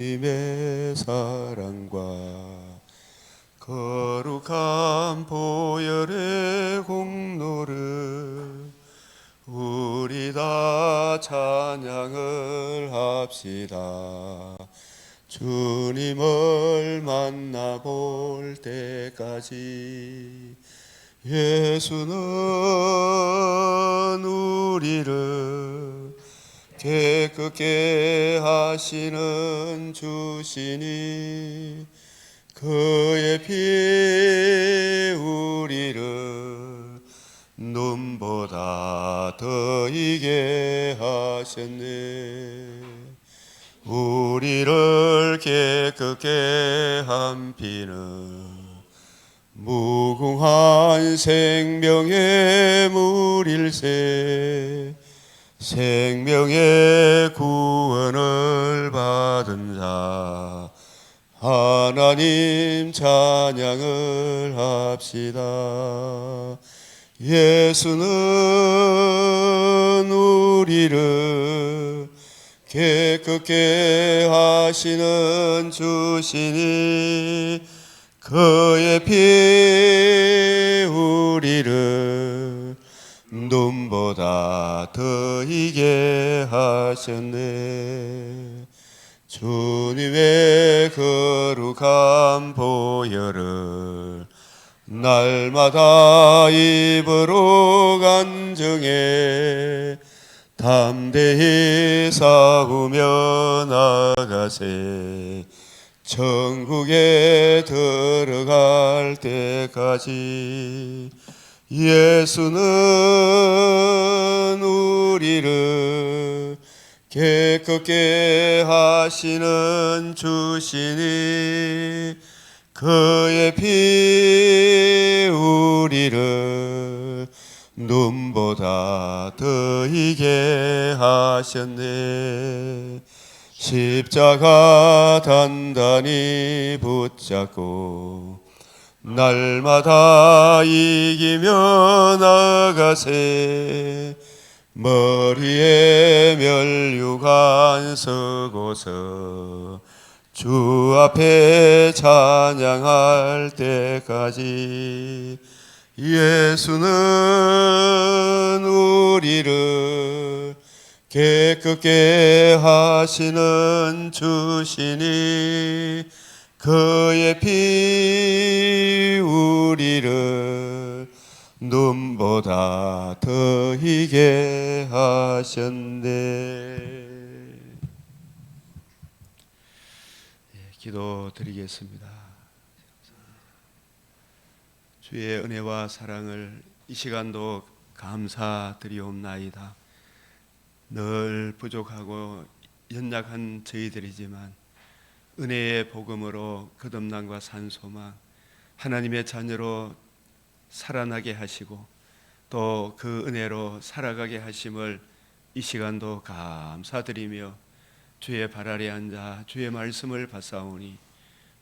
주님의 사랑과 거룩한 보혈의 공로를 우리 다 찬양을 합시다. 주님을 만나볼 때까지 예수는 우리를 깨끗게 하시는 주시니 그의 피 우리를 눈보다 더 이게 하셨네. 우리를 깨끗게 한 피는 무궁한 생명의 물일세. 생명의 구원을 받은 자 하나님 찬양을 합시다. 예수는 우리를 깨끗게 하시는 주시니 그의 피 우리를 눈보다 더 이게 하셨네. 주님의 거룩한 보혈을 날마다 입으로 간증해 담대히 싸우며 나가세. 천국에 들어갈 때까지 예수는 우리를 깨끗게 하시는 주시니 그의 피 우리를 눈보다 더 이게 하셨네. 십자가 단단히 붙잡고 날마다 이기며 나가세. 머리에 면류관 서고서 주 앞에 찬양할 때까지 예수는 우리를 깨끗게 하시는 주시니 그의 피 우리를 눈보다 더 이게 하셨네. 기도드리겠습니다. 주의 은혜와 사랑을 이 시간도 감사드리옵나이다. 늘 부족하고 연약한 저희들이지만 은혜의 복음으로 거듭남과 산소망 하나님의 자녀로 살아나게 하시고 또 그 은혜로 살아가게 하심을 이 시간도 감사드리며 주의 발 아래 앉아 주의 말씀을 받사오니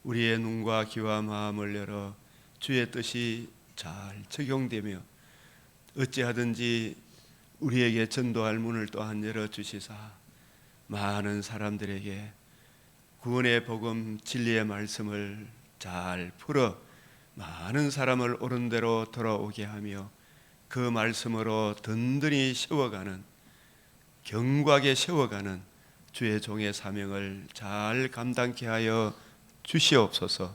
우리의 눈과 귀와 마음을 열어 주의 뜻이 잘 적용되며 어찌하든지 우리에게 전도할 문을 또한 열어주시사 많은 사람들에게 구원의 복음 진리의 말씀을 잘 풀어 많은 사람을 옳은 대로 돌아오게 하며 그 말씀으로 든든히 세워가는 견고하게 세워가는 주의 종의 사명을 잘 감당케 하여 주시옵소서.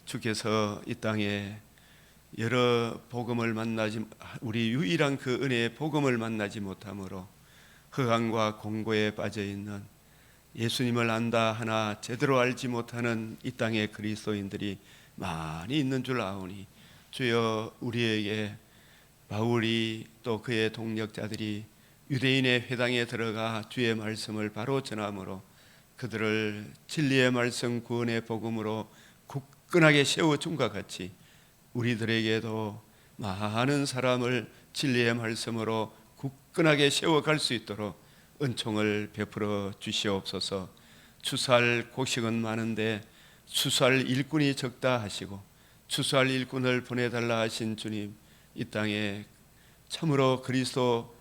주께서 이 땅에 여러 복음을 만나지 우리 유일한 그 은혜의 복음을 만나지 못함으로 허강과 공고에 빠져있는 예수님을 안다 하나 제대로 알지 못하는 이 땅의 그리스도인들이 많이 있는 줄 아오니 주여 우리에게 바울이 또 그의 동력자들이 유대인의 회당에 들어가 주의 말씀을 바로 전함으로 그들을 진리의 말씀 구원의 복음으로 굳건하게 세워준과 같이 우리들에게도 많은 사람을 진리의 말씀으로 굳건하게 세워갈 수 있도록 은총을 베풀어 주시옵소서. 추수할 곡식은 많은데 추수할 일꾼이 적다 하시고 추수할 일꾼을 보내달라 하신 주님, 이 땅에 참으로 그리스도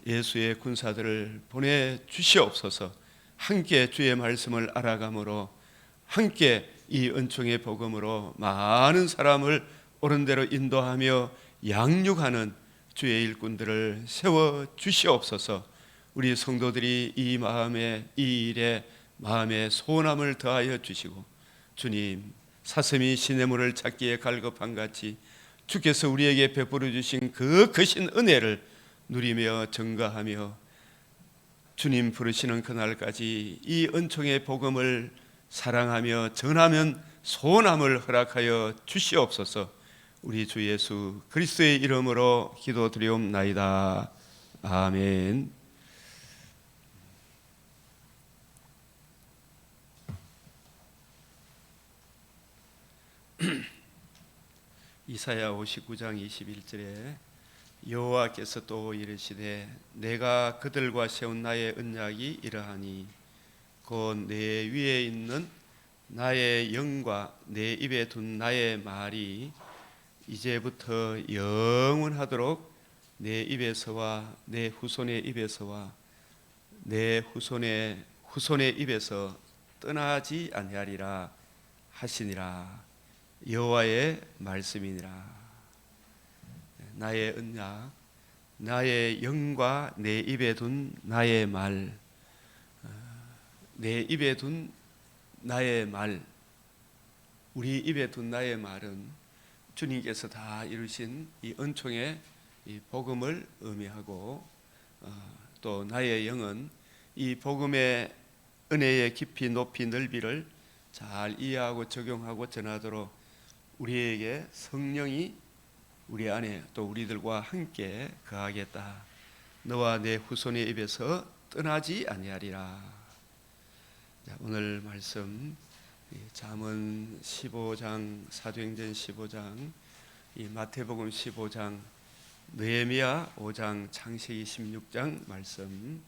예수의 군사들을 보내주시옵소서. 함께 주의 말씀을 알아감으로 함께 이 은총의 복음으로 많은 사람을 옳은 대로 인도하며 양육하는 주의 일꾼들을 세워 주시옵소서. 우리 성도들이 이 마음에 이 일에 마음의 소원함을 더하여 주시고 주님 사슴이 시냇물을 찾기에 갈급한 같이 주께서 우리에게 베풀어 주신 그 크신 은혜를 누리며 증거하며 주님 부르시는 그날까지 이 은총의 복음을 사랑하며 전하면 소원함을 허락하여 주시옵소서. 우리 주 예수 그리스도의 이름으로 기도드리옵나이다. 아멘. 이사야 59장 21절에 여호와께서 또 이르시되 내가 그들과 세운 나의 언약이 이러하니 곧 내 위에 있는 나의 영과 내 입에 둔 나의 말이 이제부터 영원하도록 내 입에서와 내 후손의 입에서와 내 후손의 입에서 떠나지 아니하리라 하시니라. 여호와의 말씀이니라. 나의 언약, 나의 영과 내 입에 둔 나의 말, 내 입에 둔 나의 말, 우리 입에 둔 나의 말은 주님께서 다 이루신 이 은총의 이 복음을 의미하고 또 나의 영은 이 복음의 은혜의 깊이 높이 넓이를 잘 이해하고 적용하고 전하도록 우리에게 성령이 우리 안에 또 우리들과 함께 거하겠다. 너와 내 후손의 입에서 떠나지 아니하리라. 오늘 말씀 잠언 15장, 사도행전 15장, 마태복음 15장, 느헤미야 5장, 창세기 16장 말씀.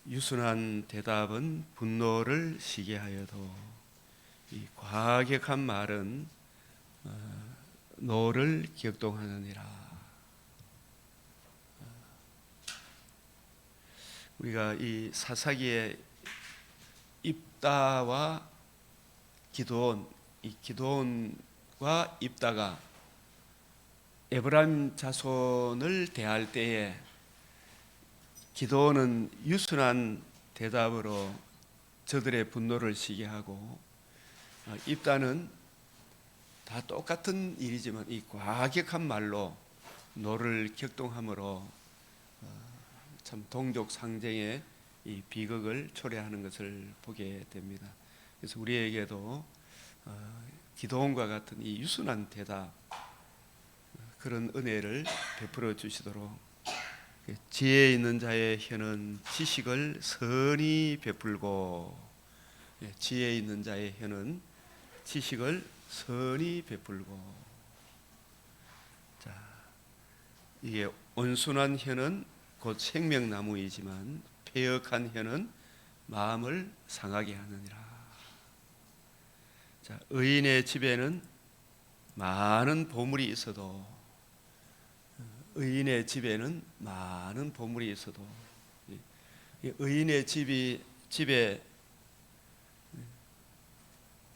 유순한 대답은 분노를 시게 하여도 이 과격한 말은 노를 격동하느니라. 우리가 이 사사기의 입다와 기드온, 이 기드온과 입다가 에브라임 자손을 대할 때에 기드온은 유순한 대답으로 저들의 분노를 시게 하고 입다는 다 똑같은 일이지만 이 과격한 말로 노를 격동함으로 참 동족 상쟁의 이 비극을 초래하는 것을 보게 됩니다. 그래서 우리에게도 기드온과 같은 이 유순한 대답, 그런 은혜를 베풀어 주시도록 지혜 있는 자의 혀는 지식을 선히 베풀고, 지혜 있는 자의 혀는 지식을 선히 베풀고. 자, 이게 온순한 혀는 곧 생명나무이지만 패역한 혀는 마음을 상하게 하느니라. 자, 의인의 집에는 많은 보물이 있어도, 의인의 집에는 많은 보물이 있어도, 의인의 집에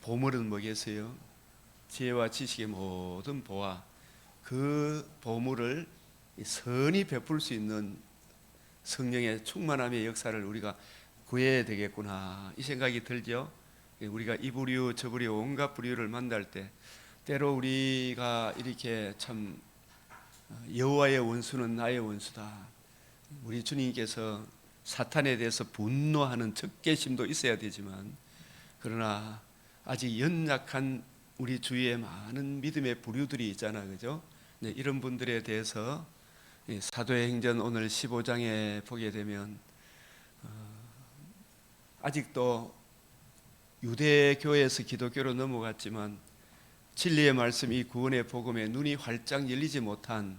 보물은 뭐겠어요? 지혜와 지식의 모든 보화, 그 보물을 선히 베풀 수 있는 성령의 충만함의 역사를 우리가 구해야 되겠구나, 이 생각이 들죠. 우리가 이 부류 저 부류 온갖 부류를 만날 때 때로 우리가 이렇게 참 여호와의 원수는 나의 원수다, 우리 주님께서 사탄에 대해서 분노하는 적개심도 있어야 되지만, 그러나 아직 연약한 우리 주위에 많은 믿음의 부류들이 있잖아, 그죠? 네, 이런 분들에 대해서 사도행전 오늘 15장에 보게 되면 아직도 유대교에서 기독교로 넘어갔지만 진리의 말씀, 이 구원의 복음에 눈이 활짝 열리지 못한,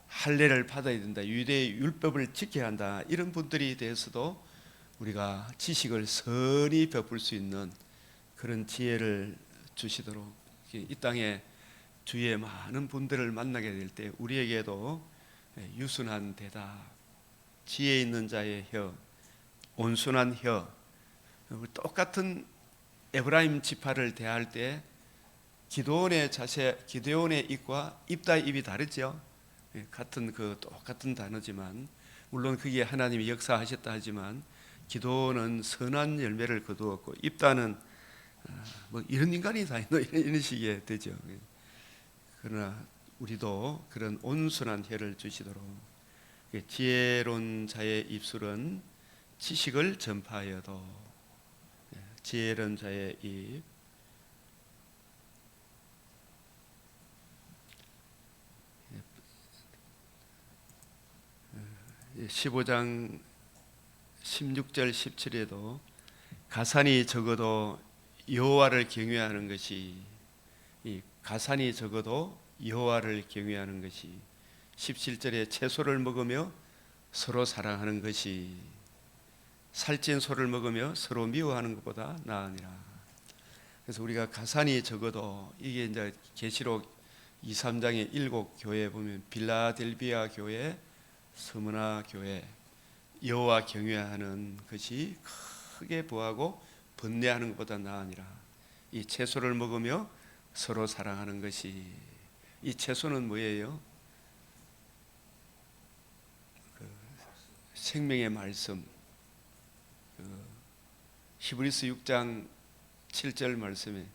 할례를 받아야 된다, 유대의 율법을 지켜야 한다, 이런 분들에 대해서도 우리가 지식을 선히 베풀 수 있는 그런 지혜를 주시도록, 이 땅에 주위의 많은 분들을 만나게 될 때 우리에게도 유순한 대답, 지혜 있는 자의 혀, 온순한 혀, 똑같은 에브라임 지파를 대할 때 기드온의 자세, 기드온의 입과 입과 입이 다르죠. 같은 똑같은 단어지만 물론 그게 하나님이 역사하셨다 하지만 기드온은 선한 열매를 거두었고 입다는 뭐 이런 인간이 다 있노 이런 식이 되죠. 그러나 우리도 그런 온순한 혀를 주시도록 지혜로운 자의 입술은 지식을 전파하여도 지혜로운 자의 입 15장 16절 17에도 가산이 적어도 여호와를 경외하는 것이 가산이 적어도 여호와를 경외하는 것이 17절에 채소를 먹으며 서로 사랑하는 것이 살찐 소를 먹으며 서로 미워하는 것보다 나으니라. 그래서 우리가 가산이 적어도 이게 이제 계시록 2, 3장의 7교회에 보면 빌라델비아 교회, 스무나 교회 여호와 경외하는 것이 크게 부하고 번뇌하는 것보다 나으니라. 이 채소를 먹으며 서로 사랑하는 것이 이 채소는 뭐예요? 생명의 말씀. 히브리서 6장 7절 말씀에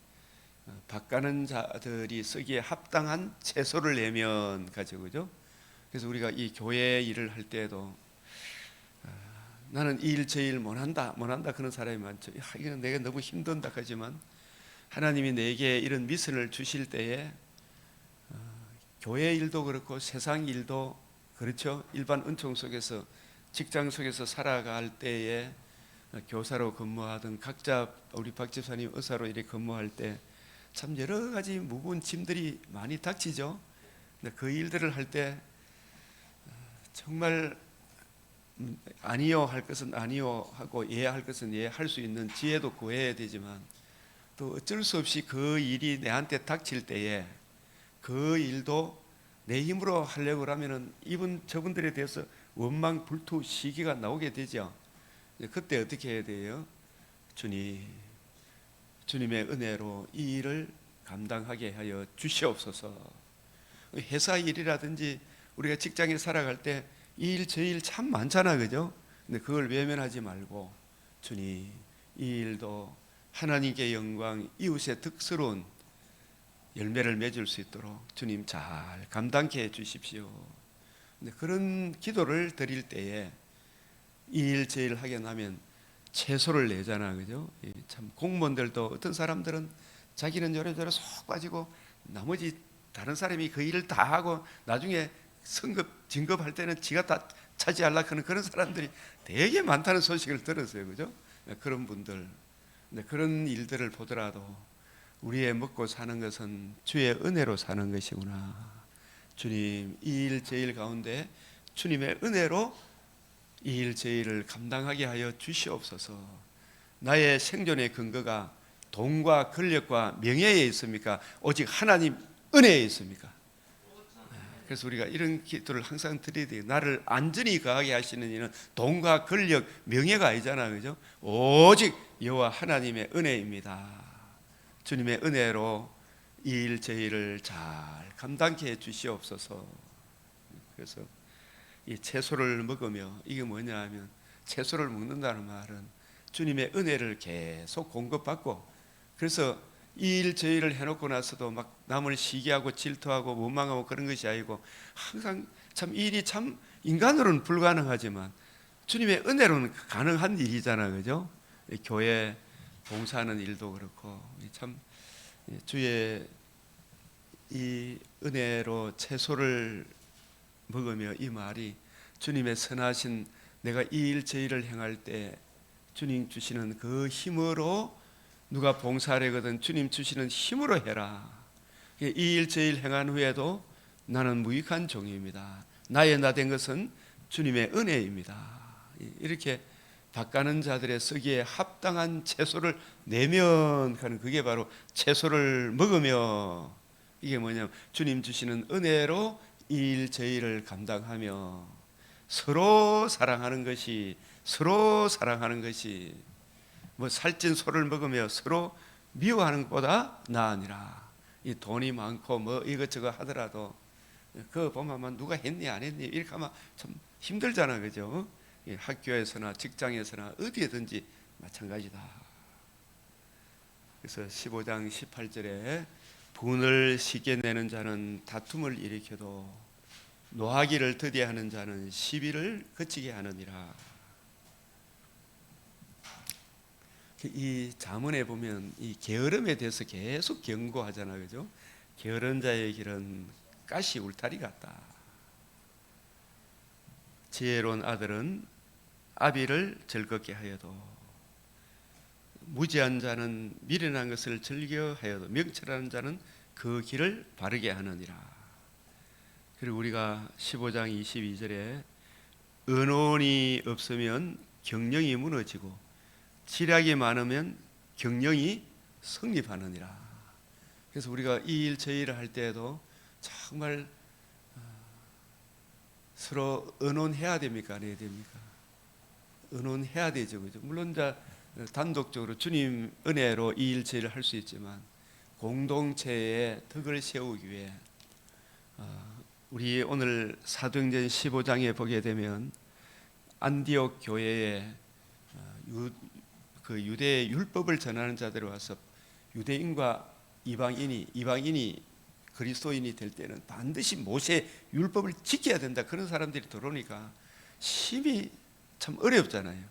밭가는 자들이 쓰기에 합당한 채소를 내면 가지고 그죠? 그래서 우리가 이 교회 일을 할 때에도 나는 이 일 저 일 못한다 그런 사람이 많죠. 이건 내가 너무 힘든다 하지만 하나님이 내게 이런 미션을 주실 때에 교회 일도 그렇고 세상 일도 그렇죠. 일반 은총 속에서 직장 속에서 살아갈 때에 교사로 근무하던 각자 우리 박 집사님 의사로 이렇게 근무할 때 참 여러 가지 무거운 짐들이 많이 닥치죠. 근데 그 일들을 할 때 정말 아니요 할 것은 아니요 하고 예 할 것은 예 할 수 있는 지혜도 구해야 되지만 또 어쩔 수 없이 그 일이 내한테 닥칠 때에 그 일도 내 힘으로 하려고 하면은 저분들에 대해서 원망 불투 시기가 나오게 되죠. 그때 어떻게 해야 돼요? 주님의 은혜로 이 일을 감당하게 하여 주시옵소서. 회사 일이라든지 우리가 직장에 살아갈 때 이 일 저 일 참 많잖아, 그죠? 근데 그걸 외면하지 말고 주님 이 일도 하나님께 영광, 이웃의 득스러운 열매를 맺을 수 있도록 주님 잘 감당케 해 주십시오. 근데 그런 기도를 드릴 때에 이 일 저 일 하게 나면 채소를 내잖아, 그죠? 참 공무원들도 어떤 사람들은 자기는 요래저래 속 빠지고 나머지 다른 사람이 그 일을 다 하고 나중에 승급 진급할 때는 지가 다 차지하려고 하는 그런 사람들이 되게 많다는 소식을 들었어요, 그죠? 그런 분들, 근데 그런 일들을 보더라도 우리의 먹고 사는 것은 주의 은혜로 사는 것이구나. 주님 이 일 저 일 가운데 주님의 은혜로 이 일 저 일을 감당하게 하여 주시옵소서. 나의 생존의 근거가 돈과 권력과 명예에 있습니까? 오직 하나님 은혜에 있습니까? 그래서 우리가 이런 기도를 항상 드려야 돼요. 나를 안전히 거하게 하시는 이는 돈과 권력, 명예가 아니잖아요, 그죠? 오직 여호와 하나님의 은혜입니다. 주님의 은혜로 이 일 저 일을 잘 감당케 해 주시옵소서. 그래서 이 채소를 먹으며 이게 뭐냐 하면 채소를 먹는다는 말은 주님의 은혜를 계속 공급받고 그래서 이 일 저 일을 해놓고 나서도 막 남을 시기하고 질투하고 원망하고 그런 것이 아니고 항상 참 이 일이 참 인간으로는 불가능하지만 주님의 은혜로는 가능한 일이잖아, 그죠? 교회 봉사하는 일도 그렇고 참 주의 이 은혜로 채소를 먹으며 이 말이 주님의 선하신 내가 이 일 저 일을 행할 때 주님 주시는 그 힘으로 누가 봉사하려거든 주님 주시는 힘으로 해라. 이 일 저 일 행한 후에도 나는 무익한 종입니다. 나의 나 된 것은 주님의 은혜입니다. 이렇게 밭가는 자들의 쓰기에 합당한 채소를 내면 하는 그게 바로 채소를 먹으며 이게 뭐냐면 주님 주시는 은혜로 이 일 저 일을 감당하며 서로 사랑하는 것이 뭐 살찐 소를 먹으며 서로 미워하는 것보다 나으니라. 이 돈이 많고 뭐 이것저것 하더라도 그거 보면 누가 했니 안 했니 이렇게 하면 참 힘들잖아, 그죠? 학교에서나 직장에서나 어디에든지 마찬가지다. 그래서 15장 18절에 분을 쉽게 내는 자는 다툼을 일으켜도 노하기를 더디하는 자는 시비를 그치게 하느니라. 이 잠언에 보면 이 게으름에 대해서 계속 경고하잖아요, 그죠? 게으른 자의 길은 가시 울타리 같다. 지혜로운 아들은 아비를 즐겁게 하여도 무지한 자는 미련한 것을 즐겨하여도 명철한 자는 그 길을 바르게 하느니라. 그리고 우리가 15장 22절에 언론이 없으면 경영이 무너지고 지략이 많으면 경영이 성립하느니라. 그래서 우리가 이 일 저 일을 할 때에도 정말 서로 의논해야 됩니까? 안 해야 됩니까? 의논해야 되죠, 그죠? 물론 단독적으로 주님 은혜로 이 일 저 일을 할 수 있지만 공동체의 덕을 세우기 위해 우리 오늘 사도행전 15장에 보게 되면 안디옥 교회에 그 유대의 율법을 전하는 자들이 와서 유대인과 이방인이 그리스도인이 될 때는 반드시 모세 율법을 지켜야 된다, 그런 사람들이 들어오니까 심히 참 어렵잖아요.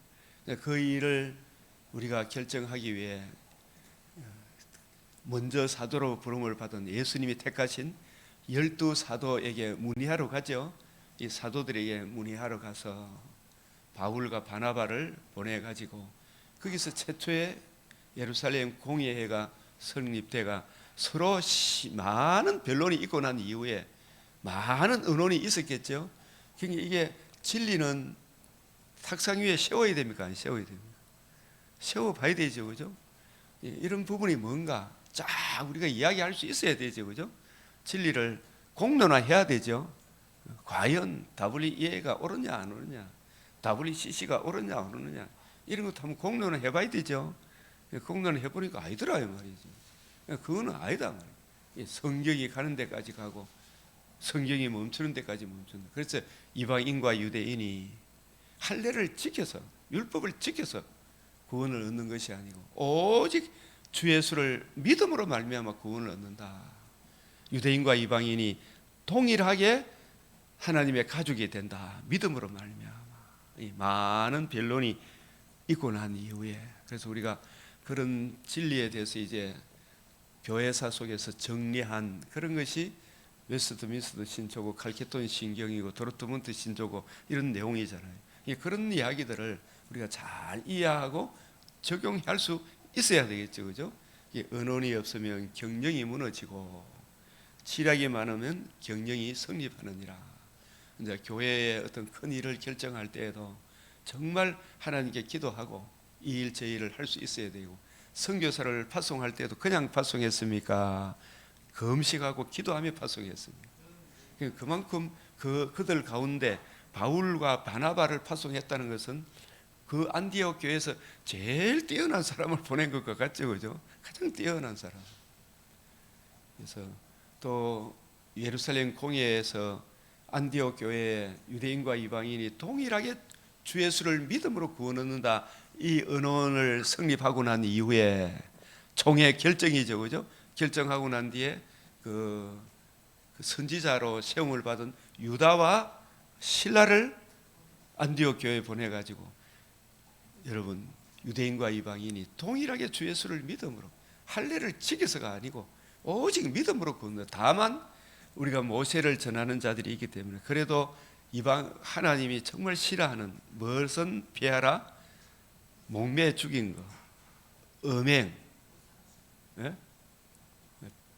그 일을 우리가 결정하기 위해 먼저 사도로 부름을 받은 예수님이 택하신 12사도에게 문의하러 가죠. 이 사도들에게 문의하러 가서 바울과 바나바를 보내가지고 거기서 최초의 예루살렘 공예회가 성립돼가 서로 많은 변론이 있고 난 이후에 많은 의논이 있었겠죠. 그러니까 이게 진리는 탁상 위에 세워야 됩니까? 안 세워야 됩니까? 세워봐야 되죠, 그죠? 이런 부분이 뭔가 쫙 우리가 이야기할 수 있어야 되죠, 그죠? 진리를 공론화해야 되죠. 과연 WEA가 옳으냐 안 옳으냐, WCC가 옳으냐 안 옳으냐, 이런 것도 한번 공론을 해봐야 되죠. 공론을 해보니까 아니더라요 말이죠. 그거는 아니다 말이에요. 성경이 가는 데까지 가고 성경이 멈추는 데까지 멈춘다. 그래서 이방인과 유대인이 할례를 지켜서 율법을 지켜서 구원을 얻는 것이 아니고 오직 주 예수를 믿음으로 말미암아 구원을 얻는다. 유대인과 이방인이 동일하게 하나님의 가족이 된다. 믿음으로 말미암아. 이 많은 변론이 있고 난 이후에, 그래서 우리가 그런 진리에 대해서 이제 교회사 속에서 정리한 그런 것이 웨스트민스터 신조고, 칼케돈 신경이고, 도르트문트 신조고, 이런 내용이잖아요. 그런 이야기들을 우리가 잘 이해하고 적용할 수 있어야 되겠죠, 그죠? 언론이 없으면 경영이 무너지고 지략이 많으면 경영이 성립하느니라. 이제 교회의 어떤 큰 일을 결정할 때에도 정말 하나님께 기도하고 이 일 저 일을 할 수 있어야 되고, 선교사를 파송할 때도 그냥 파송했습니까? 금식하고 기도하며 파송했습니다. 그만큼 그들 가운데 바울과 바나바를 파송했다는 것은 그 안디옥 교회에서 제일 뛰어난 사람을 보낸 것 같죠, 그죠? 가장 뛰어난 사람. 그래서 또 예루살렘 공예에서 안디옥 교회에 유대인과 이방인이 동일하게 주 예수를 믿음으로 구원 얻는다, 이 언론을 성립하고 난 이후에 총회 결정이죠, 그죠? 결정하고 난 뒤에 그 선지자로 세움을 받은 유다와 실라를 안디옥 교회에 보내가지고, 여러분, 유대인과 이방인이 동일하게 주 예수를 믿음으로 할례를 지켜서가 아니고 오직 믿음으로 구원다. 다만 우리가 모세를 전하는 자들이 있기 때문에, 그래도 이방 하나님이 정말 싫어하는 무엇은 피하라? 목매 죽인 거, 음행,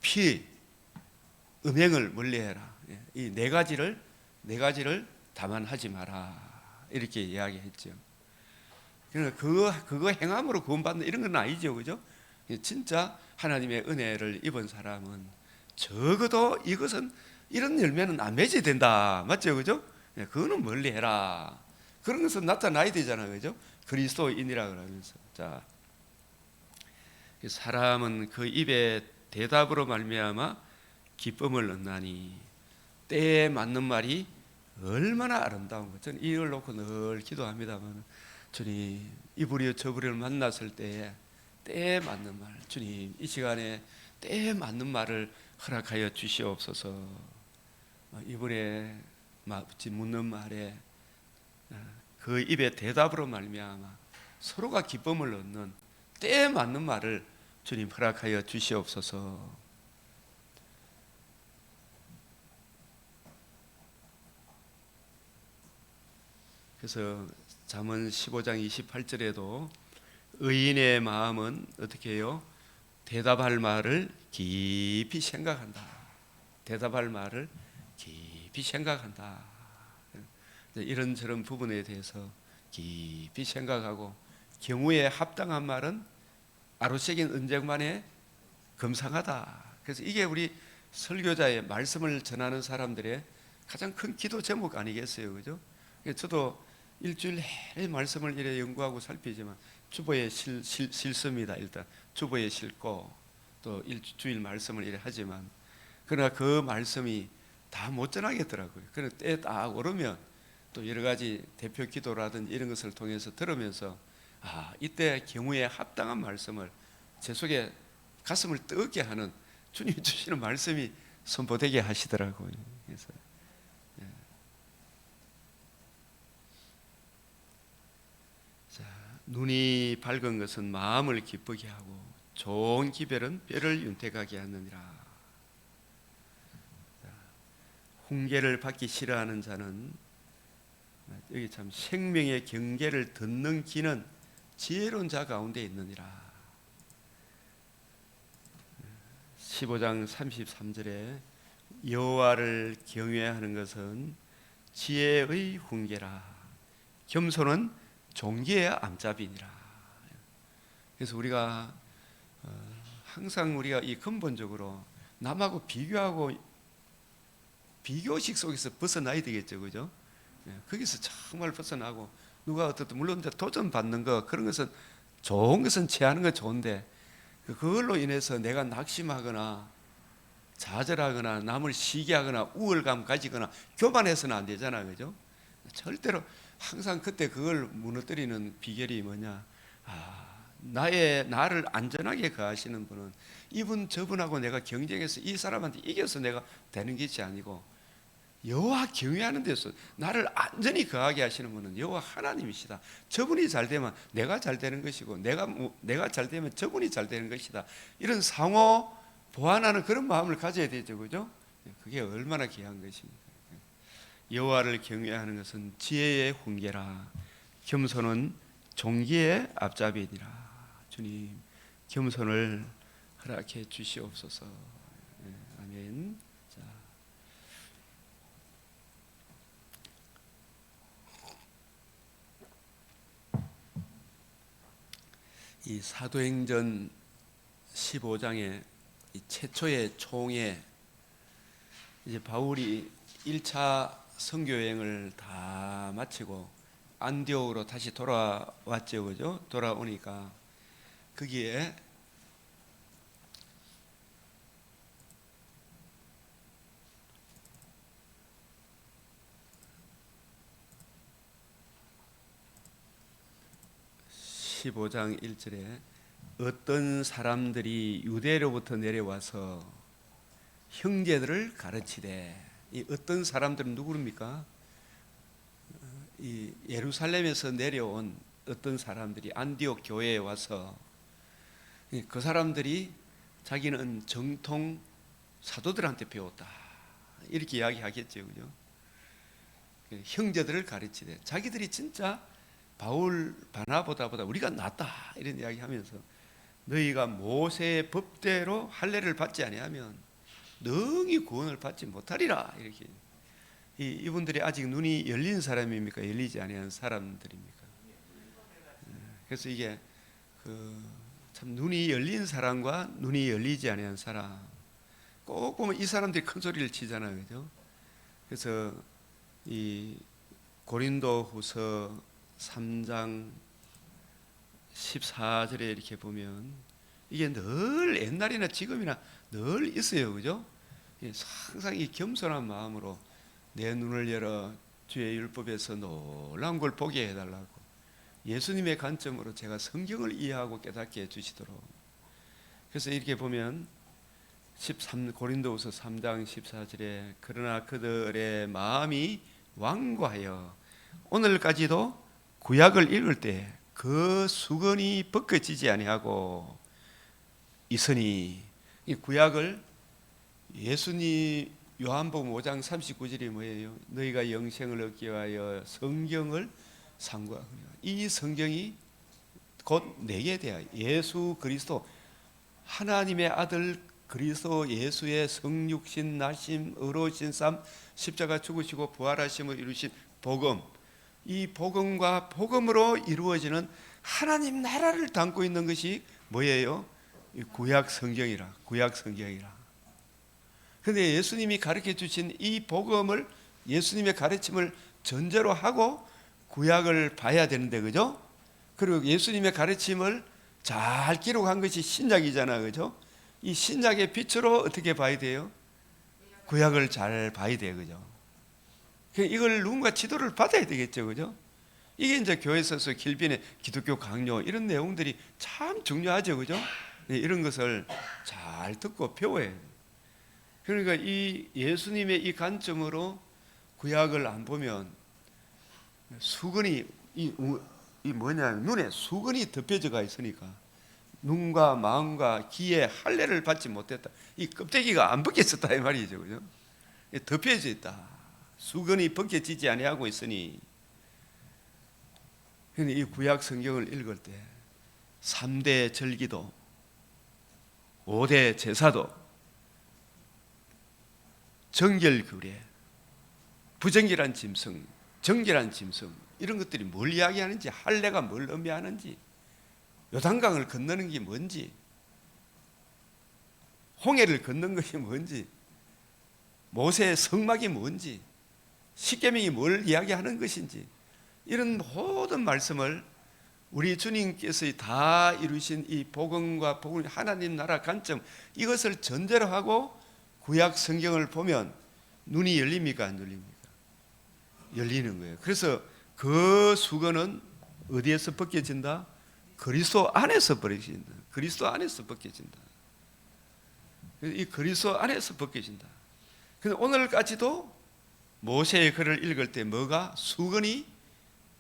피, 음행을 멀리해라. 이 네 가지를 다만하지 마라, 이렇게 이야기했죠. 그러니까 그거 행함으로 구원받는 이런 건 아니죠, 그죠? 진짜 하나님의 은혜를 입은 사람은 적어도 이것은 이런 열매는 안 맺어야 된다, 맞죠, 그죠? 그거는 멀리 해라. 그런 것은 나타나야 되잖아요, 그죠? 그리스도인이라 그러면서. 자, 사람은 그 입에 대답으로 말미암아 기쁨을 얻나니. 때에 맞는 말이 얼마나 아름다운 것. 저는 이걸 놓고 늘 기도합니다만, 주님, 이불이여 저불이를 만났을 때에 맞는 말, 주님, 이 시간에 때에 맞는 말을 허락하여 주시옵소서. 이불에 묻는 말에 그 입의 대답으로 말미암아 서로가 기쁨을 얻는 때에 맞는 말을 주님 허락하여 주시옵소서. 그래서 잠언 15장 28절에도 의인의 마음은 어떻게 해요? 대답할 말을 깊이 생각한다. 대답할 말을 깊이 생각한다. 이런저런 부분에 대해서 깊이 생각하고 경우에 합당한 말은 아로새긴 은쟁반에 금상하다. 그래서 이게 우리 설교자의 말씀을 전하는 사람들의 가장 큰 기도 제목 아니겠어요, 그죠? 저도 일주일 내내 말씀을 이래 연구하고 살피지만 주보에 실습니다. 일단 주보에 실고 또 일주일 말씀을 이래 하지만 그러나 그 말씀이 다 못 전하겠더라고요. 그래서 때에 딱 오르면 또 여러 가지 대표 기도라든지 이런 것을 통해서 들으면서 이때 경우에 합당한 말씀을 제 속에 가슴을 뜨겁게 하는 주님이 주시는 말씀이 선포되게 하시더라고요. 그래서 자, 눈이 밝은 것은 마음을 기쁘게 하고 좋은 기별은 뼈를 윤택하게 하느니라. 훈계를 받기 싫어하는 자는 여기 참 생명의 경계를 듣는 기는 지혜로운 자 가운데 있느니라. 15장 33절에 여호와를 경외하는 것은 지혜의 훈계라. 겸손은 종기의 암잡이니라. 그래서 우리가 항상 우리가 이 근본적으로 남하고 비교식 속에서 벗어나야 되겠죠, 그죠? 거기서 정말 벗어나고 누가 어떻든 물론 도전 받는 거 그런 것은 좋은 것은 취하는 건 좋은데 그걸로 인해서 내가 낙심하거나 좌절하거나 남을 시기하거나 우월감 가지거나 교만해서는 안 되잖아요, 그죠? 절대로 항상 그때 그걸 무너뜨리는 비결이 뭐냐? 나를 안전하게 거하시는 분은 이분 저분하고 내가 경쟁해서 이 사람한테 이겨서 내가 되는 것이 아니고 여호와 경외하는 데서 나를 안전히 거하게 하시는 분은 여호와 하나님이시다. 저분이 잘 되면 내가 잘 되는 것이고 내가 잘 되면 저분이 잘 되는 것이다. 이런 상호 보완하는 그런 마음을 가져야 되죠, 그죠? 그게 얼마나 귀한 것입니까? 여호와를 경외하는 것은 지혜의 훈계라. 겸손은 종기의 앞잡이니라. 주님, 겸손을 허락해 주시옵소서. 아멘. 자, 이 사도행전 15장의 이 최초의 총회, 이제 바울이 1차 선교 여행을 다 마치고 안디옥으로 다시 돌아왔죠, 그죠? 돌아오니까 거기에 (15장 1절에) 어떤 사람들이 유대로부터 내려와서 형제들을 가르치되, 이 어떤 사람들은 누구입니까? 이 예루살렘에서 내려온 어떤 사람들이 안디옥 교회에 와서 그 사람들이 자기는 정통 사도들한테 배웠다 이렇게 이야기하겠죠, 그죠? 형제들을 가르치되 자기들이 진짜 바울 바나보다보다 우리가 낫다 이런 이야기하면서 너희가 모세의 법대로 할례를 받지 아니하면 능히 구원을 받지 못하리라 이렇게. 이분들이 아직 눈이 열린 사람입니까? 열리지 아니한 사람들입니까? 그래서 이게 참 눈이 열린 사람과 눈이 열리지 아니한 사람 꼭 보면 이 사람들이 큰 소리를 치잖아요, 그죠? 그래서 이 고린도후서 3장 14절에 이렇게 보면 이게 늘 옛날이나 지금이나 늘 있어요, 그죠? 항상 이 겸손한 마음으로 내 눈을 열어 주의 율법에서 놀라운 걸 보게 해달라고, 예수님의 관점으로 제가 성경을 이해하고 깨닫게 해주시도록. 그래서 이렇게 보면 고린도후서 3장 14절에 그러나 그들의 마음이 완고하여 오늘까지도 구약을 읽을 때 그 수건이 벗겨지지 아니하고 있으니, 이 구약을 예수님 요한복음 5장 39절이 뭐예요? 너희가 영생을 얻기 위하여 성경을 상고하거니와. 이 성경이 곧 내게 대하여 예수 그리스도 하나님의 아들 그리스도 예수의 성육신 나심 의로우신 삶 십자가 죽으시고 부활하심을 이루신 복음, 이 복음과 복음으로 이루어지는 하나님 나라를 담고 있는 것이 뭐예요? 구약 성경이라. 구약 성경이라. 그런데 예수님이 가르쳐 주신 이 복음을, 예수님의 가르침을 전제로 하고 구약을 봐야 되는데, 그죠? 그리고 예수님의 가르침을 잘 기록한 것이 신약이잖아, 그죠? 이 신약의 빛으로 어떻게 봐야 돼요? 구약을 잘 봐야 돼요, 그죠? 이걸 누군가 지도를 받아야 되겠죠, 그죠? 이게 이제 교회 서서 길빈의 기독교 강요 이런 내용들이 참 중요하죠, 그죠? 이런 것을 잘 듣고 배워야 돼요. 그러니까 이 예수님의 이 관점으로 구약을 안 보면 수건이 이 뭐냐, 눈에 수건이 덮여져가 있으니까 눈과 마음과 귀에 할례를 받지 못했다. 이 껍데기가 안 벗겼었다 이 말이죠, 그죠? 덮여져 있다. 수건이 벗겨지지 아니하고 있으니. 이 구약 성경을 읽을 때 3대 절기도 5대 제사도 정결규례, 부정결한 짐승, 정결한 짐승, 이런 것들이 뭘 이야기하는지, 할례가 뭘 의미하는지, 요단강을 건너는 게 뭔지, 홍해를 건넌 것이 뭔지, 모세의 성막이 뭔지, 십계명이 뭘 이야기하는 것인지, 이런 모든 말씀을 우리 주님께서 다 이루신 이 복음과 복음, 하나님 나라 관점, 이것을 전제로 하고 구약 성경을 보면 눈이 열립니까, 안 열립니까? 열리는 거예요. 그래서 그 수건은 어디에서 벗겨진다? 그리스도 안에서 벗겨진다. 그리스도 안에서 벗겨진다. 이 그리스도 안에서 벗겨진다. 근데 오늘까지도 모세의 글을 읽을 때 뭐가? 수건이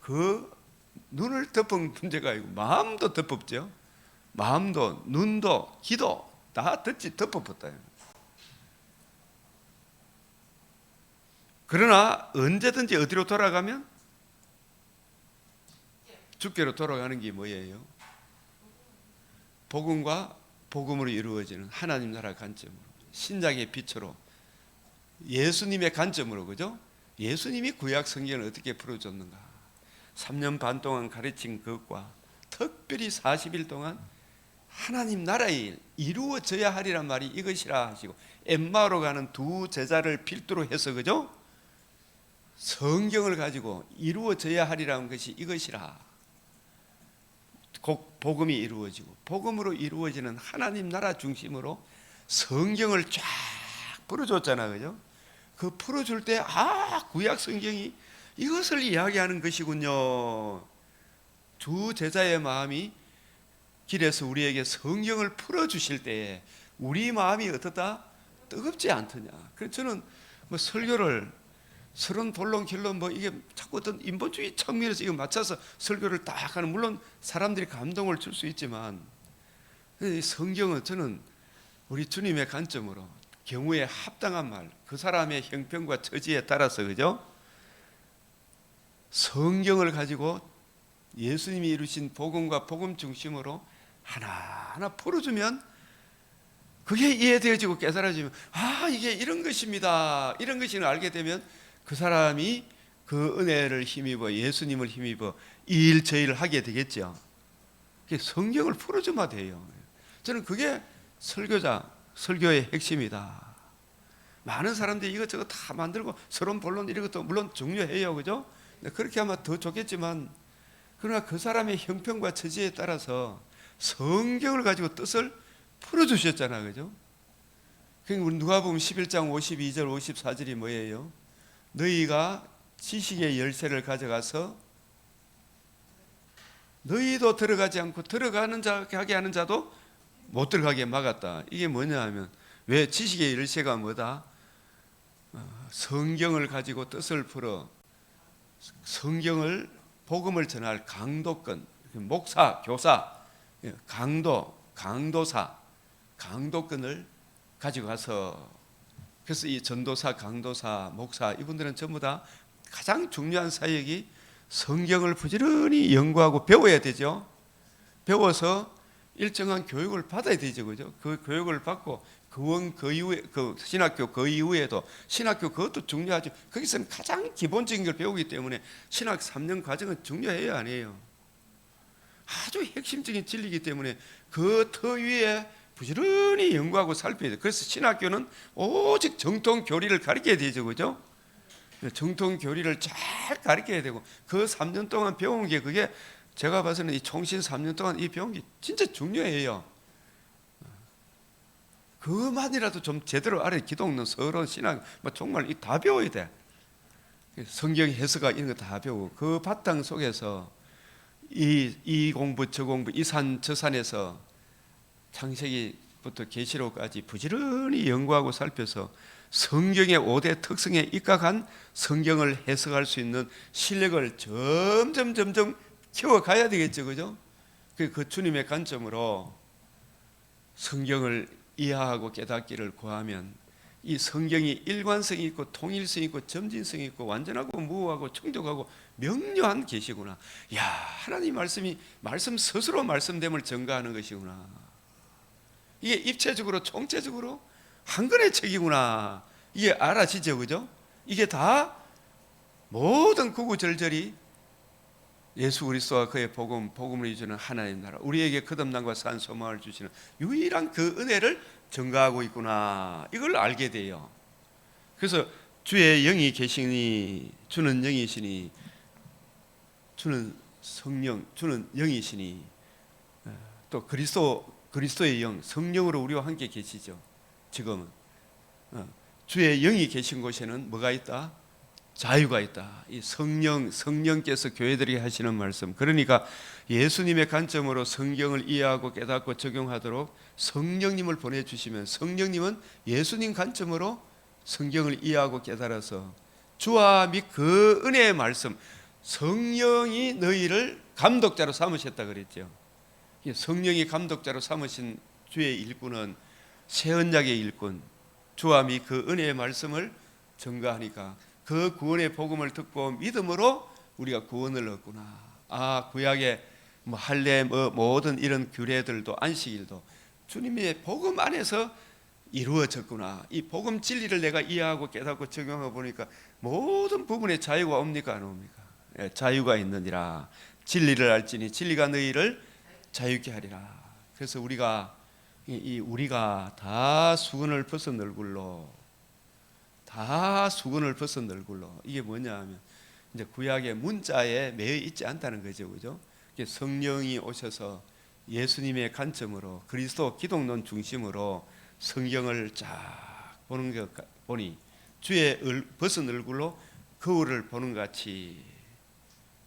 그 눈을 덮은 문제가 아니고 마음도 덮었죠. 마음도 눈도 귀도 다 덮어봤다. 그러나 언제든지 어디로 돌아가면? 주께로 돌아가는 게 뭐예요? 복음과 복음으로 이루어지는 하나님 나라 관점으로, 신약의 빛으로, 예수님의 관점으로, 그죠? 예수님이 구약 성경을 어떻게 풀어줬는가? 3년 반 동안 가르친 것과 특별히 40일 동안 하나님 나라에 이루어져야 하리란 말이 이것이라 하시고, 엠마오로 가는 두 제자를 필두로 해서, 그죠? 성경을 가지고 이루어져야 하리라는 것이 이것이라. 곧 복음이 이루어지고 복음으로 이루어지는 하나님 나라 중심으로 성경을 쫙 풀어줬잖아, 그죠? 그 풀어줄 때 구약 성경이 이것을 이야기하는 것이군요. 주 제자의 마음이 길에서 우리에게 성경을 풀어주실 때에 우리 마음이 어떻다? 뜨겁지 않더냐. 그래서 저는 뭐 설교를 서론 본론 결론 이게 자꾸 어떤 인본주의 측면에서 이거 맞춰서 설교를 딱 하는, 물론 사람들이 감동을 줄 수 있지만 성경은 저는 우리 주님의 관점으로 경우에 합당한 말, 그 사람의 형편과 처지에 따라서, 그죠? 성경을 가지고 예수님이 이루신 복음과 복음 중심으로 하나하나 풀어주면 그게 이해되어지고 깨달아지면 이게 이런 것입니다, 이런 것을 알게 되면 그 사람이 그 은혜를 힘입어 예수님을 힘입어 이 일 저 일을 하게 되겠죠. 성경을 풀어주면 돼요. 저는 그게 설교의 핵심이다. 많은 사람들이 이것저것 다 만들고 서론 본론 이런 것도 물론 중요해요, 그죠? 그렇게 하면 더 좋겠지만, 그러나 그 사람의 형편과 처지에 따라서 성경을 가지고 뜻을 풀어주셨잖아, 그죠? 그러니까 우리 누가복음 11장 52절 54절이 뭐예요? 너희가 지식의 열쇠를 가져가서 너희도 들어가지 않고 들어가는 자 하게 하는 자도 못 들어가게 막았다. 이게 뭐냐 하면, 왜 지식의 열쇠가 뭐다? 성경을 가지고 뜻을 풀어 성경을 복음을 전할 강도권, 목사, 교사, 강도사, 강도권을 가지고 가서, 그래서 이 전도사, 강도사, 목사 이분들은 전부 다 가장 중요한 사역이 성경을 부지런히 연구하고 배워야 되죠. 배워서 일정한 교육을 받아야 되죠, 그죠? 그 교육을 받고 그 이후에 그 신학교 그 이후에도 신학교 그것도 중요하죠. 거기서는 가장 기본적인 걸 배우기 때문에 신학 3년 과정은 중요해요, 아니에요? 아주 핵심적인 진리이기 때문에 그 터 위에 부지런히 연구하고 살펴야 돼요. 그래서 신학교는 오직 정통 교리를 가르쳐야 되죠, 그죠? 정통 교리를 잘 가르쳐야 되고, 그 3년 동안 배운 게, 그게 제가 봐서는 이 총신 3년 동안 이 배운 게 진짜 중요해요. 그만이라도 좀 제대로 알아야 기독론, 서론, 신학 뭐 정말 다 배워야 돼. 성경 해석가 이런 거 다 배우고, 그 바탕 속에서 이 공부 저 공부, 이 산 저 산에서 창세기부터 계시록까지 부지런히 연구하고 살펴서 성경의 5대 특성에 입각한 성경을 해석할 수 있는 실력을 점점 키워가야 되겠죠, 그죠? 그 주님의 관점으로 성경을 이해하고 깨닫기를 구하면, 이 성경이 일관성이 있고 통일성이 있고 점진성이 있고 완전하고 무하고 충족하고 명료한 계시구나. 야, 하나님 말씀이 말씀 스스로 말씀됨을 증거하는 것이구나. 이게 입체적으로 총체적으로 한 권의 책이구나. 이게 알아지죠, 그죠? 이게 다 모든 구구절절이 예수 그리스도와 그의 복음을 이루는 하나님 나라, 우리에게 거듭남과 산 소망을 주시는 유일한 그 은혜를 증거하고 있구나. 이걸 알게 돼요. 그래서 주의 영이 계시니, 주는 영이시니, 주는 성령, 주는 영이시니, 또 그리스도의 영, 성령으로 우리와 함께 계시죠. 지금은 주의 영이 계신 곳에는 뭐가 있다? 자유가 있다. 이 성령께서 교회들에게 하시는 말씀. 그러니까 예수님의 관점으로 성경을 이해하고 깨닫고 적용하도록 성령님을 보내주시면, 성령님은 예수님 관점으로 성경을 이해하고 깨달아서 주와 및 그 은혜의 말씀, 성령이 너희를 감독자로 삼으셨다 그랬죠. 성령이 감독자로 삼으신 주의 일꾼은 새 언약의 일꾼, 주와 및 그 은혜의 말씀을 증거하니까 그 구원의 복음을 듣고 믿음으로 우리가 구원을 얻구나. 아, 구약의 뭐 할례 모든 이런 규례들도 안식일도 주님의 복음 안에서 이루어졌구나. 이 복음 진리를 내가 이해하고 깨닫고 적용하고 보니까 모든 부분에 자유가 옵니까, 안 옵니까? 예, 자유가 있느니라. 진리를 알지니 진리가 너희를 자유케 하리라. 그래서 우리가 다 수건을 벗은 얼굴로, 다 수건을 벗은 얼굴로, 이게 뭐냐 하면 이제 구약의 문자에 매여 있지 않다는 거죠, 그죠? 성령이 오셔서 예수님의 관점으로 그리스도 기독론 중심으로 성경을 쫙 보는 것 보니 주의 벗은 얼굴로 거울을 보는 같이,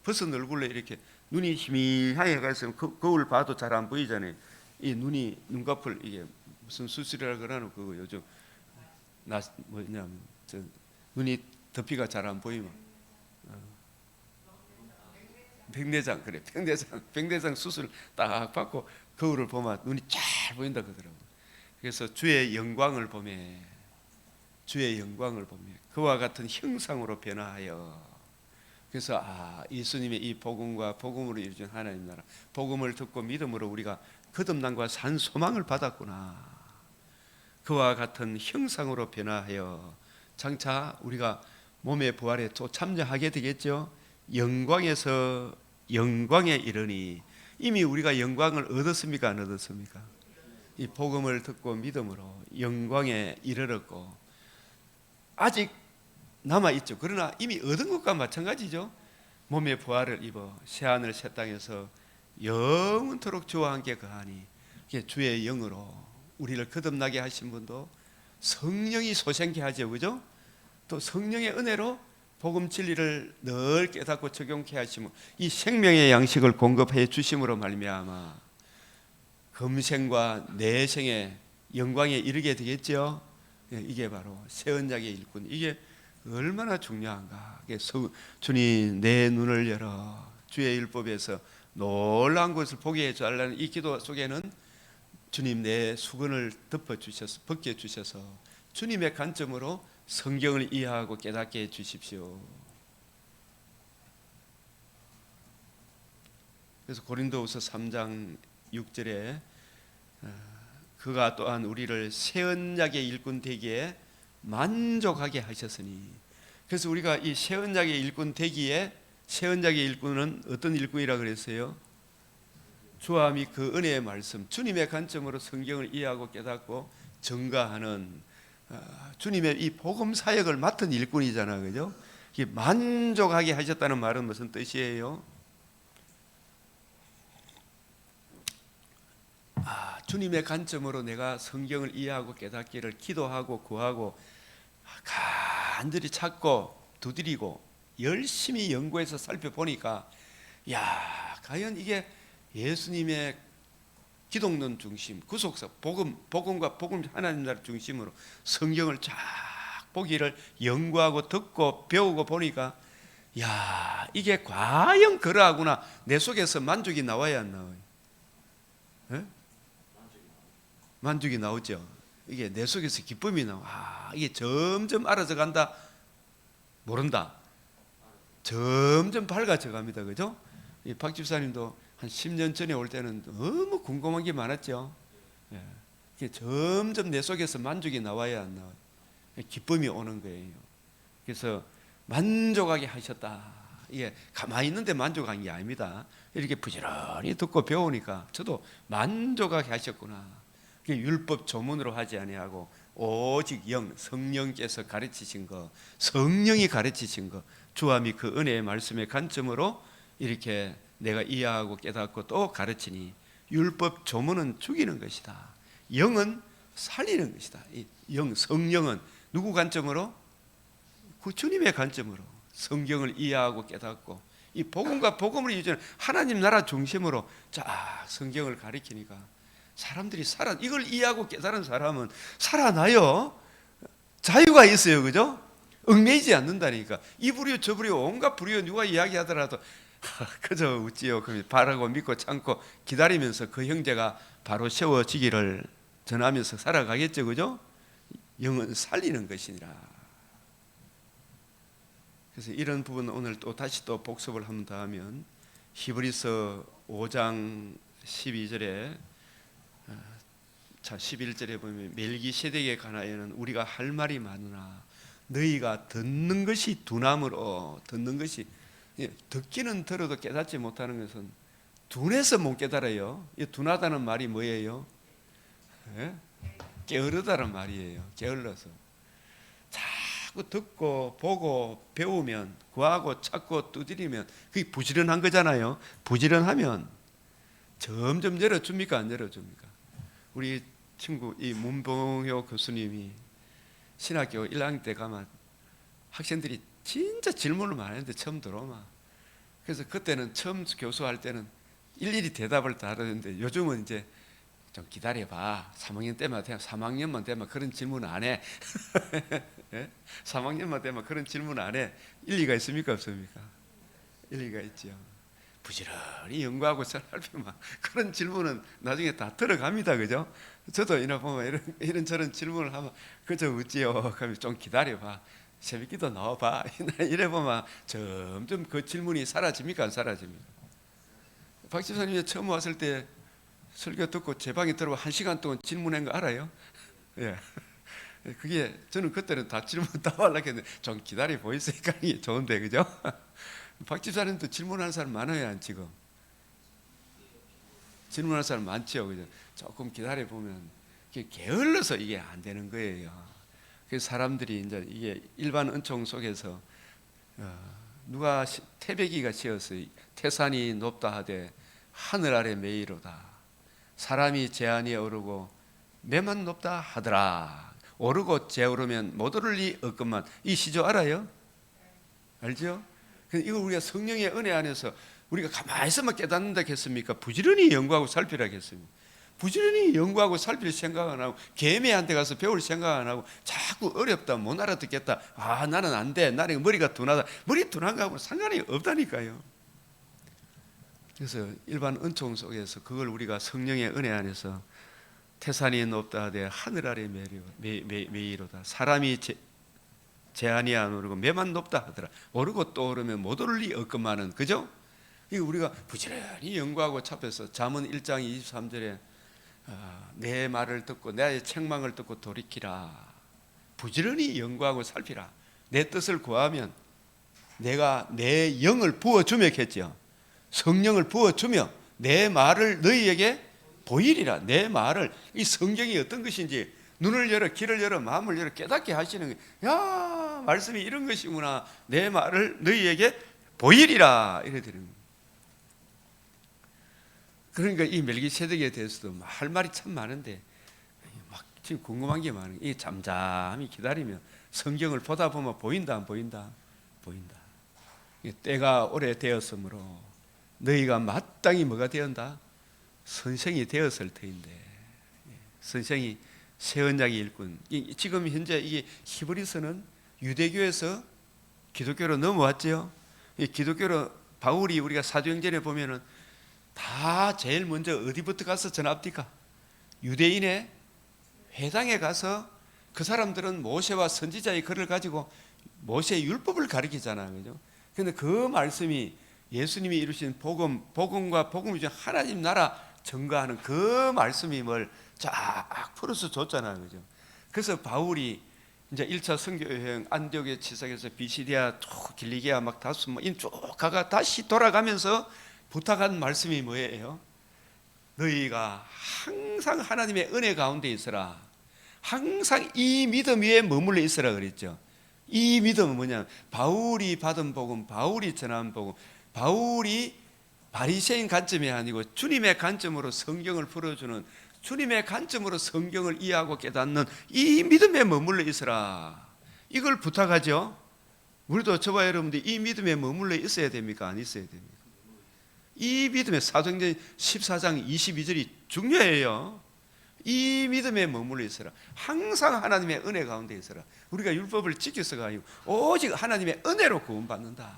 벗은 얼굴로 이렇게 눈이 희미하게 가있으면 거울 봐도 잘 안 보이잖아요. 이 눈꺼풀, 이게 무슨 수술이라 그러나 그거 요즘 뭐냐면 눈이 덮이가 잘 안 보이면 백내장, 그래, 백내장 수술 딱 받고 거울을 보면 눈이 잘 보인다 그러더라고. 그래서 주의 영광을 보며 그와 같은 형상으로 변화하여, 그래서 예수님의 이 복음과 복음으로 이루어진 하나님 나라, 복음을 듣고 믿음으로 우리가 거듭남과 산 소망을 받았구나. 그와 같은 형상으로 변화하여 장차 우리가 몸의 부활에 또 참여하게 되겠죠. 영광에서 영광에 이르니, 이미 우리가 영광을 얻었습니까, 안 얻었습니까? 이 복음을 듣고 믿음으로 영광에 이르렀고, 아직 남아있죠. 그러나 이미 얻은 것과 마찬가지죠. 몸의 부활을 입어 새하늘 새 땅에서 영원토록 주와 함께 거하니, 이게 주의 영으로 우리를 거듭나게 하신 분도 성령이 소생케 하죠, 그죠? 또 성령의 은혜로 복음 진리를 늘 깨닫고 적용케 하시면 이 생명의 양식을 공급해 주심으로 말미암아 금생과 내생의 영광에 이르게 되겠죠. 이게 바로 새 언약의 일꾼. 이게 얼마나 중요한가. 주님 내 눈을 열어 주의 율법에서 놀라운 것을 보게 해달라는 이 기도 속에는 주님 내 수건을 덮어주셔서 벗겨주셔서 주님의 관점으로 성경을 이해하고 깨닫게 해주십시오. 그래서 고린도후서 3장 6절에 그가 또한 우리를 새 언약의 일꾼 되기에 만족하게 하셨으니, 그래서 우리가 이 새 언약의 일꾼 되기에, 새 언약의 일꾼은 어떤 일꾼이라 그랬어요? 주와 및 그 은혜의 말씀, 주님의 관점으로 성경을 이해하고 깨닫고 증거하는 주님의 이 복음 사역을 맡은 일꾼이잖아요, 그죠? 만족하게 하셨다는 말은 무슨 뜻이에요? 주님의 관점으로 내가 성경을 이해하고 깨닫기를 기도하고 구하고 간절히 찾고 두드리고 열심히 연구해서 살펴보니까, 야, 과연 이게 예수님의 기독론 중심, 구속사, 복음과 복음 하나님 나라 중심으로 성경을 쫙 보기를 연구하고 듣고 배우고 보니까, 야, 이게 과연 그러하구나. 내 속에서 만족이 나와야 안 나와요? 네? 만족이 나오죠. 이게 내 속에서 기쁨이 나와. 이게 점점 알아져 간다. 모른다. 점점 밝아져 갑니다. 그죠? 이 박 집사님도 한 10년 전에 올 때는 너무 궁금한 게 많았죠. 예. 이게 점점 내 속에서 만족이 나와야 안 나와요. 기쁨이 오는 거예요. 그래서 만족하게 하셨다. 이게 가만히 있는데 만족한 게 아닙니다. 이렇게 부지런히 듣고 배우니까 저도 만족하게 하셨구나. 율법 조문으로 하지 아니하고 오직 성령께서 가르치신 거, 성령이 가르치신 거, 주와 및 그 은혜의 말씀의 관점으로 이렇게 내가 이해하고 깨닫고 또 가르치니, 율법 조문은 죽이는 것이다. 영은 살리는 것이다. 성령은 누구 관점으로? 그 주님의 관점으로 성경을 이해하고 깨닫고 이 복음과 복음을 이루는 하나님 나라 중심으로 쫙 성경을 가르치니까 사람들이 이걸 이해하고 깨달은 사람은 살아나요. 자유가 있어요. 그죠? 얽매이지 않는다니까. 이 부류 저 부류 온갖 부류 누가 이야기하더라도 그저 웃지요. 그럼 바라고 믿고 참고 기다리면서 그 형제가 바로 세워지기를 전하면서 살아가겠죠. 그죠? 영은 살리는 것이니라. 그래서 이런 부분은 오늘 또 다시 또 복습을 한번 더 하면, 히브리서 5장 12절에 11절에 보면 멜기세덱에 관하여는 우리가 할 말이 많으나 너희가 듣는 것이 둔함으로, 듣는 것이, 듣기는 들어도 깨닫지 못하는 것은 둔해서 못 깨달아요. 둔하다는 말이 뭐예요? 게으르다는 말이에요. 게을러서. 자꾸 듣고 보고 배우면, 구하고 찾고 두드리면 그게 부지런한 거잖아요. 부지런하면 점점 열어줍니까? 안 열어줍니까? 우리 친구 이 문봉효 교수님이 신학교 1학년 때 가면 학생들이 진짜 질문을 많이 했는데 처음 들어오면, 그래서 그때는 처음 교수할 때는 일일이 대답을 다 하는데 요즘은 이제 좀 기다려봐. 3학년만 되면 그런 질문 안 해. 3학년만 되면 그런 질문 안 해. 일리가 있습니까? 없습니까? 일리가 있죠. 부지런히 연구하고 살펴보면 그런 질문은 나중에 다 들어갑니다. 그죠? 저도 이나 보면 이런 저런 질문을 하면 그저 웃지요. 그럼 좀 기다려봐. 새벽기도 나와봐. 이래 보면 점점 그 질문이 사라집니까? 안 사라집니까? 박 집사님이 처음 왔을 때 설교 듣고 제 방에 들어와 1시간 동안 질문한 거 알아요? 예. 그게 저는 그때는 다 질문 다 하려고 했는데 좀 기다려 보이니까 이게 좋은데, 그죠? 박 집사님도 질문하는 사람 많아요, 지금? 질문하는 사람 많죠, 그죠? 조금 기다려 보면 게을러서 이게 안 되는 거예요. 그 사람들이 이제 이게 일반 은총 속에서 누가 태배기가 지었어요. 태산이 높다 하되 하늘 아래 매이로다. 사람이 제한이 오르고 매만 높다 하더라. 오르고 재오르면 못 오를 리 없건만. 이 시조 알아요? 알죠? 이거 우리가 성령의 은혜 안에서 우리가 가만히 있으면 깨닫는다 했습니까? 부지런히 연구하고 살피라 했습니다. 부지런히 연구하고 살필 생각 안 하고 개미한테 가서 배울 생각 안 하고 자꾸 어렵다 못 알아듣겠다. 아 나는 안 돼. 나는 머리가 둔하다. 머리 둔한 거하고 상관이 없다니까요. 그래서 일반 은총 속에서 그걸 우리가 성령의 은혜 안에서 태산이 높다 하되 하늘 아래 매이로다. 사람이 제한이 안 오르고 매만 높다 하더라. 오르고 또 오르면 못 오를 리 없건만은. 그죠? 이거 우리가 부지런히 연구하고 찾아서 잠언 1장 23절에 내 말을 듣고 내 책망을 듣고 돌이키라. 부지런히 연구하고 살피라. 내 뜻을 구하면 내가 내 영을 부어주며 했죠. 성령을 부어주며 내 말을 너희에게 보이리라. 내 말을, 이 성경이 어떤 것인지 눈을 열어 귀를 열어 마음을 열어 깨닫게 하시는 거예요. 야 말씀이 이런 것이구나. 내 말을 너희에게 보이리라 이래 되는 거예요. 그러니까 이 멜기세덱에 대해서도 할 말이 참 많은데 막 지금 궁금한 게 많은 이 잠잠히 기다리면 성경을 보다 보면 보인다 안 보인다? 보인다. 때가 오래되었으므로 너희가 마땅히 뭐가 되었다? 선생이 되었을 터인데. 선생이 새 언약의 일꾼. 지금 현재 이게 히브리서는 유대교에서 기독교로 넘어왔죠. 기독교로 바울이 우리가 사도행전에 보면은 다 제일 먼저 어디부터 가서 전합니까? 유대인의 회당에 가서 그 사람들은 모세와 선지자의 글을 가지고 모세의 율법을 가르치잖아요. 그죠? 근데 그 말씀이 예수님이 이루신 복음과 복음 중 하나님 나라 증거하는 그 말씀이 뭘 쫙 풀어서 줬잖아요. 그죠? 그래서 바울이 이제 1차 선교 여행 안디옥에 치사해서 비시디아 쭉 길리기아 막 다수 쭉 가가 다시 돌아가면서 부탁한 말씀이 뭐예요? 너희가 항상 하나님의 은혜 가운데 있어라. 항상 이 믿음 위에 머물러 있으라 그랬죠. 이 믿음은 뭐냐? 바울이 받은 복음, 바울이 전한 복음, 바울이 바리새인 관점이 아니고 주님의 관점으로 성경을 풀어주는, 주님의 관점으로 성경을 이해하고 깨닫는 이 믿음에 머물러 있으라. 이걸 부탁하죠. 우리도 저와 여러분들 이 믿음에 머물러 있어야 됩니까? 안 있어야 됩니까? 이 믿음의 사도행전 14장 22절이 중요해요. 이 믿음에 머물러 있어라. 항상 하나님의 은혜 가운데 있어라. 우리가 율법을 지켜서가 아니고 오직 하나님의 은혜로 구원받는다.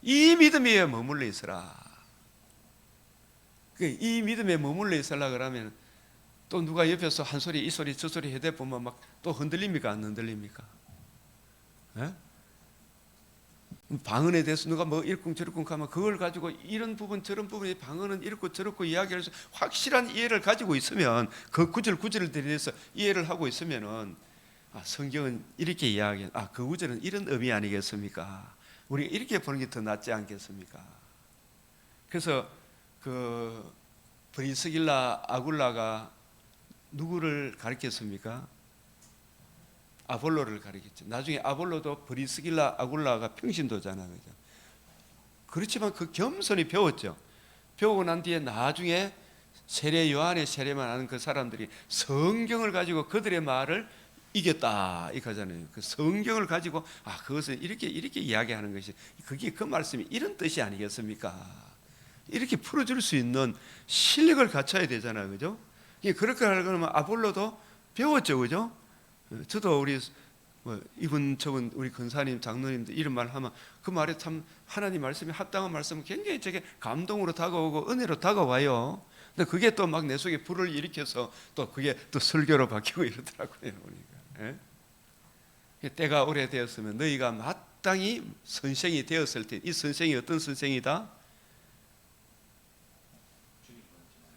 이 믿음에 머물러 있어라. 이 믿음에 머물러 있으려고 그러면 또 누가 옆에서 한 소리 이 소리 저 소리 해대 보면 막 또 흔들립니까? 안 흔들립니까? 에? 방언에 대해서 누가 뭐 이렇쿵저렇쿵 하면 그걸 가지고 이런 부분 저런 부분이 방언은 이렇고 저렇고 이야기를 해서 확실한 이해를 가지고 있으면 그 구절에 대해서 이해를 하고 있으면은 성경은 이렇게 이야기해. 그 구절은 이런 의미 아니겠습니까? 우리가 이렇게 보는 게 더 낫지 않겠습니까? 그래서 그 브리스길라 아굴라가 누구를 가르쳤습니까? 아볼로를 가르쳤죠. 나중에 아볼로도 브리스길라 아굴라가 평신도잖아요. 그죠? 그렇지만 그 겸손히 배웠죠. 배우고 난 뒤에 나중에 세례 요한의 세례만 하는 그 사람들이 성경을 가지고 그들의 말을 이겼다 이거잖아요. 그 성경을 가지고 그것을 이렇게 이야기하는 것이 그게 그 말씀이 이런 뜻이 아니겠습니까? 이렇게 풀어줄 수 있는 실력을 갖춰야 되잖아요. 그죠? 그렇게 하려면 아볼로도 배웠죠. 그죠? 저도 우리 이분 저분 우리 근사님 장로님들 이런 말 하면 그 말에 참 하나님 말씀이 합당한 말씀은 굉장히 저게 감동으로 다가오고 은혜로 다가와요. 근데 그게 또 막 내 속에 불을 일으켜서 또 그게 또 설교로 바뀌고 이러더라고요. 우리가. 예? 때가 오래되었으면 너희가 마땅히 선생이 되었을 때, 이 선생이 어떤 선생이다?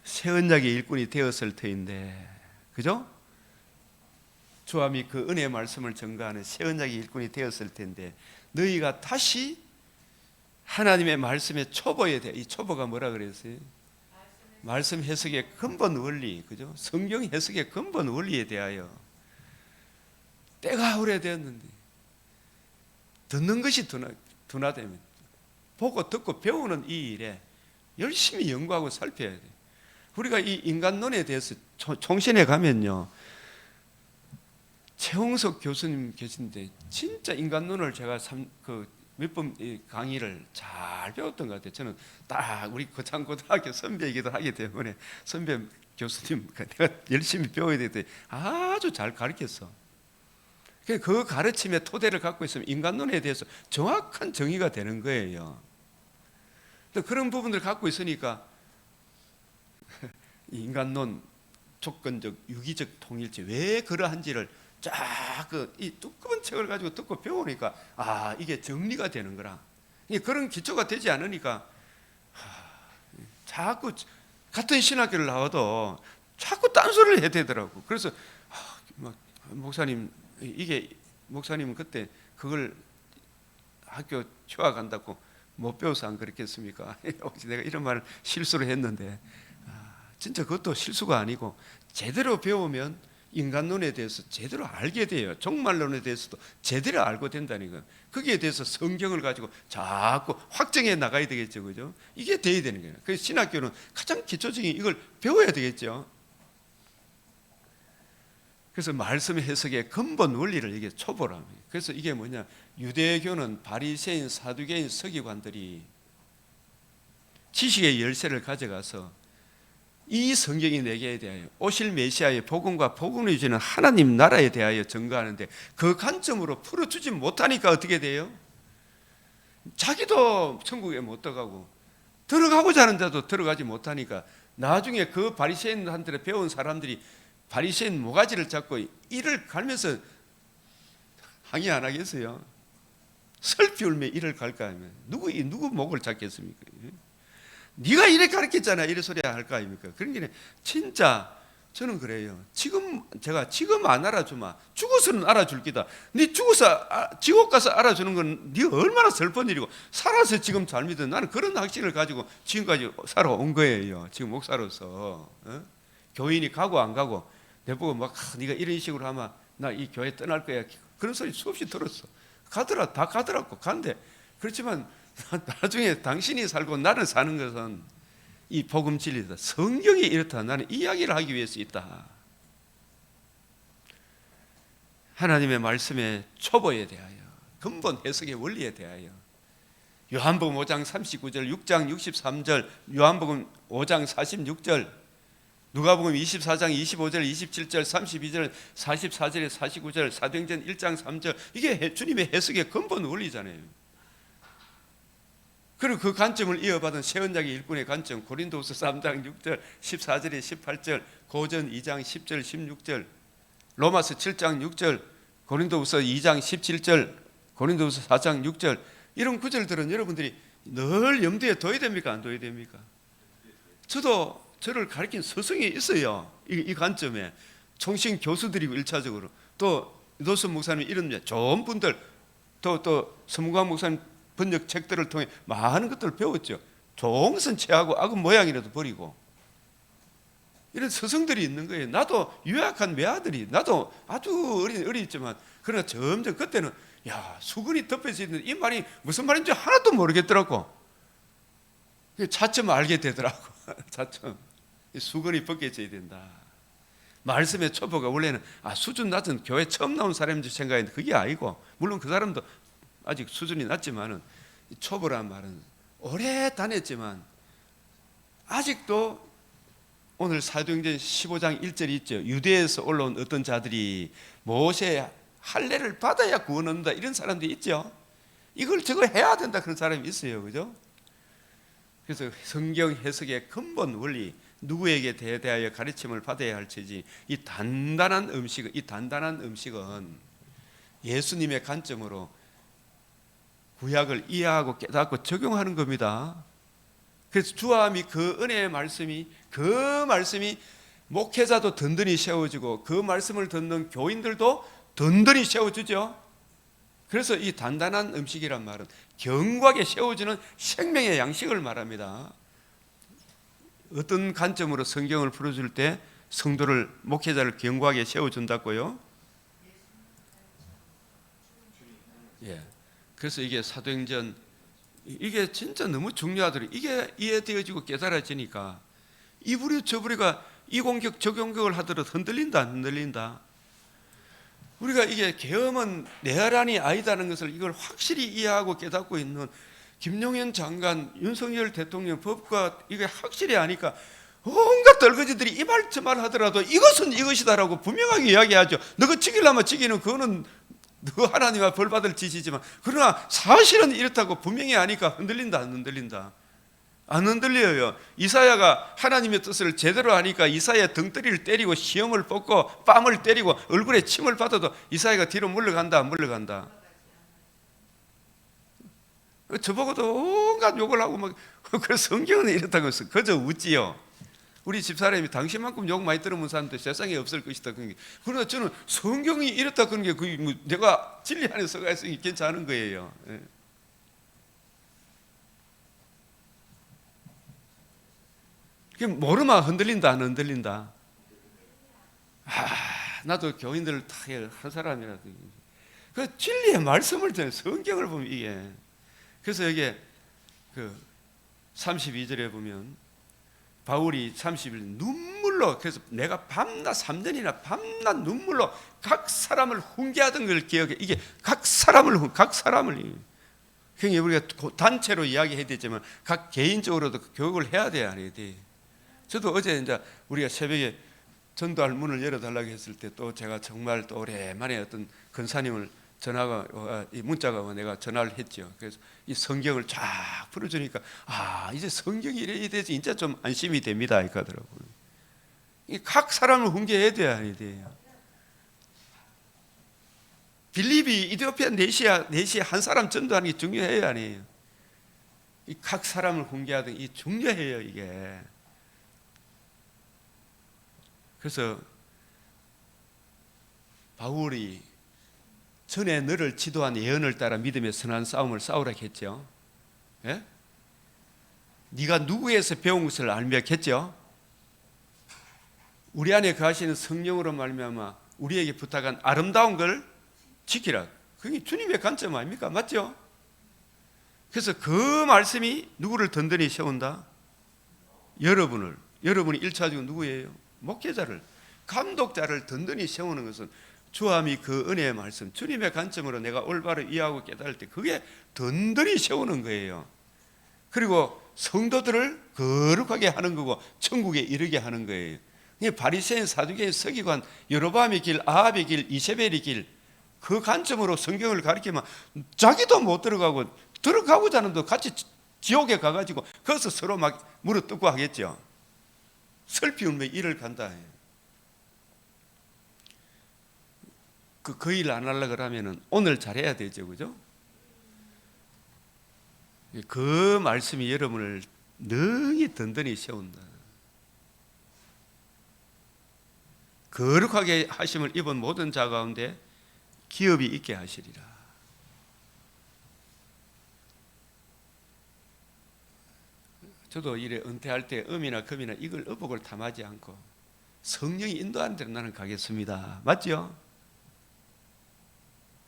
새 언약의 일꾼이 되었을 터인데, 그죠? 주와 및 그 은혜의 말씀을 증거하는 새 언약의 일꾼이 되었을 텐데 너희가 다시 하나님의 말씀의 초보에 대해, 이 초보가 뭐라 그랬어요? 말씀 해석의 근본 원리, 그죠? 성경 해석의 근본 원리에 대하여 때가 오래되었는데 듣는 것이 둔화되면 보고 듣고 배우는 이 일에 열심히 연구하고 살펴야 돼요. 우리가 이 인간론에 대해서 총신에 가면요, 최홍석 교수님 계신데 진짜 인간론을 제가 몇 번 강의를 잘 배웠던 것 같아요. 저는 딱 우리 거창고등학교 선배이기도 하기 때문에 선배 교수님 내가 열심히 배워야 되는데 아주 잘 가르쳤어. 그 가르침의 토대를 갖고 있으면 인간론에 대해서 정확한 정의가 되는 거예요. 그런 부분들을 갖고 있으니까 인간론, 조건적, 유기적 통일체 왜 그러한지를 쫙 이 두꺼운 책을 가지고 듣고 배우니까 이게 정리가 되는 거라. 그런 기초가 되지 않으니까 자꾸 같은 신학교를 나와도 자꾸 딴소리를 해야 되더라고. 그래서 목사님, 목사님은 그때 그걸 학교 휴학한다고 못 배워서 안 그랬겠습니까? 혹시 내가 이런 말을 실수를 했는데 진짜 그것도 실수가 아니고 제대로 배우면 인간론에 대해서 제대로 알게 돼요. 종말론에 대해서도 제대로 알고 된다는 거. 거기에 대해서 성경을 가지고 자꾸 확정해 나가야 되겠죠, 그죠? 이게 돼야 되는 거예요. 그래서 신학교는 가장 기초적인 이걸 배워야 되겠죠. 그래서 말씀 해석의 근본 원리를 이게 초보랍니다. 그래서 이게 뭐냐? 유대교는 바리새인, 사두개인, 서기관들이 지식의 열쇠를 가져가서 이 성경이 내게 대하여 오실 메시아의 복음과 복음을 주는 하나님 나라에 대하여 증거하는데 그 관점으로 풀어주지 못하니까 어떻게 돼요? 자기도 천국에 못 들어가고 들어가고자 하는 자도 들어가지 못하니까 나중에 그 바리새인한테 배운 사람들이 바리새인 모가지를 잡고 이를 갈면서 항의 안 하겠어요? 슬피 울며 이를 갈까 하면 누구 목을 잡겠습니까? 네가 이래 가르쳤잖아 이래 소리 할까 아닙니까? 그런 게 진짜 저는 그래요. 지금 안 알아주마 죽어서는 알아줄 기다. 네 죽어서 지옥 가서 알아주는 건 네가 얼마나 슬픈 일이고 살아서 지금 잘 믿어. 나는 그런 확신을 가지고 지금까지 살아온 거예요. 지금 목사로서 교인이 가고 안 가고 내보고 막 네가 이런 식으로 하면 나 이 교회 떠날 거야 그런 소리 수없이 들었어. 다 가더라고. 간대. 그렇지만 나중에 당신이 살고 나는 사는 것은 이 복음 진리다. 성경이 이렇다. 나는 이야기를 하기 위해서 있다. 하나님의 말씀의 초보에 대하여, 근본 해석의 원리에 대하여 요한복음 5장 39절, 6장 63절, 요한복음 5장 46절, 누가복음 24장 25절, 27절, 32절, 44절, 49절, 사도행전 1장 3절 이게 주님의 해석의 근본 원리잖아요. 그리고 그 관점을 이어받은 세언약의 일꾼의 관점 고린도후서 3장 6절 14절에 18절 고전 2장 10절 16절 로마서 7장 6절 고린도후서 2장 17절 고린도후서 4장 6절 이런 구절들은 여러분들이 늘 염두에 둬야 됩니까? 안 둬야 됩니까? 저도 저를 가르친 스승이 있어요. 이 관점에 총신 교수들이고 1차적으로 또 노선 목사님 이런 좋은 분들 또 서문광 목사님 번역 책들을 통해 많은 것들을 배웠죠. 좋은 것은 취하고 악은 모양이라도 버리고 이런 스승들이 있는 거예요. 나도 유약한 외아들이 나도 아주 어리지만 그러나 점점 그때는 수건이 덮여져 있는데 이 말이 무슨 말인지 하나도 모르겠더라고. 차츰 알게 되더라고. 차츰 수건이 벗겨져야 된다. 말씀의 초보가 원래는 수준 낮은 교회 처음 나온 사람인지 생각했는데 그게 아니고 물론 그 사람도 아직 수준이 낮지만은 초보란 말은 오래 다녔지만 아직도 오늘 사도행전 15장 1절이 있죠. 유대에서 올라온 어떤 자들이 모세의 할례를 받아야 구원 얻는다 이런 사람들이 있죠. 이걸 저거 해야 된다 그런 사람이 있어요. 그죠? 그래서 성경 해석의 근본 원리 누구에게 대하여 가르침을 받아야 할지 이 단단한 음식은 예수님의 관점으로 구약을 이해하고 깨닫고 적용하는 겁니다. 그래서 주함이 그 은혜의 말씀이 목회자도 든든히 세워지고 그 말씀을 듣는 교인들도 든든히 세워주죠. 그래서 이 단단한 음식이란 말은 견고하게 세워지는 생명의 양식을 말합니다. 어떤 관점으로 성경을 풀어줄 때 성도를 목회자를 견고하게 세워준다고요? 예. 그래서 이게 사도행전 이게 진짜 너무 중요하더라고요. 이게 이해되어지고 깨달아지니까 이 부류 저 부류가 이 공격 저 공격을 하더라도 흔들린다 안 흔들린다. 우리가 이게 계엄은 내란이 아니다는 것을 이걸 확실히 이해하고 깨닫고 있는 김용현 장관, 윤석열 대통령 법과 이게 확실히 아니까 온갖 떨거지들이 이 말 저 말 하더라도 이것은 이것이다라고 분명하게 이야기하죠. 너가 지키려면 지키는 그거는 너 하나님과 벌 받을 짓이지만 그러나 사실은 이렇다고 분명히 아니까 흔들린다 안 흔들린다. 안 흔들려요. 이사야가 하나님의 뜻을 제대로 하니까 이사야 등다리를 때리고 시험을 뽑고 뺨을 때리고 얼굴에 침을 받아도 이사야가 뒤로 물러간다 안 물러간다. 저보고도 온갖 욕을 하고 막 그 성경은 이렇다고 해서 그저 웃지요. 우리 집사람이 당신만큼 욕 많이 들으면 사람도 세상에 없을 것이다. 그러나 저는 성경이 이렇다 그런 게 그게 뭐 내가 진리 안에 서가 있으니 괜찮은 거예요. 모르면 흔들린다 안 흔들린다. 나도 교인들을 다 한 사람이라 그 진리의 말씀을 듣는 성경을 보면 이게 그래서 이게 그 32절에 보면 바울이 30일 눈물로 그래서 내가 밤낮 3년이나 밤낮 눈물로 각 사람을 훈계하던 걸 기억해. 이게 각 사람을 그러니까 우리가 단체로 이야기해야 되지만 각 개인적으로도 교육을 해야 돼야 안 해야 돼. 저도 어제 이제 우리가 새벽에 전도할 문을 열어달라고 했을 때 또 제가 정말 또 오랜만에 어떤 권사님을 전화가 이 문자가 내가 전화를 했죠. 그래서 이 성경을 쫙 풀어주니까 이제 성경이 이래야 되지 진짜 좀 안심이 됩니다. 이렇게 하더라고요. 각 사람을 훈계해야 돼야 안 돼요. 빌립이 이디오피아 내시에 한 사람 전도하는 게 중요해요 아니에요? 이 각 사람을 훈계하던 이 중요해요 이게. 그래서 바울이 전에 너를 지도한 예언을 따라 믿음의 선한 싸움을 싸우라 했죠. 예? 네가 누구에서 배운 것을 알며 했죠. 우리 안에 거하시는 성령으로 말미암아 우리에게 부탁한 아름다운 걸 지키라. 그게 주님의 관점 아닙니까? 맞죠? 그래서 그 말씀이 누구를 든든히 세운다? 여러분이 1차적으로 누구예요? 목회자를, 감독자를 든든히 세우는 것은 주함이 그 은혜의 말씀, 주님의 관점으로 내가 올바로 이해하고 깨달을 때 그게 든든히 세우는 거예요. 그리고 성도들을 거룩하게 하는 거고 천국에 이르게 하는 거예요. 바리새인, 사두개인, 서기관, 여로보암의 길, 아합의 길, 이세벨의 길, 그 관점으로 성경을 가리키면 자기도 못 들어가고자 하는데 같이 지옥에 가가지고 거기서 서로 막 물어뜯고 하겠죠. 슬피 울며 일을 간다. 그 일 안 하려고 그러면은 오늘 잘해야 되죠, 그죠? 그 말씀이 여러분을 능히 든든히 세운다. 거룩하게 하심을 입은 모든 자 가운데 기업이 있게 하시리라. 저도 이래 은퇴할 때 음이나 금이나 이걸 의복을 탐하지 않고 성령이 인도하는 대로 나는 가겠습니다. 맞죠?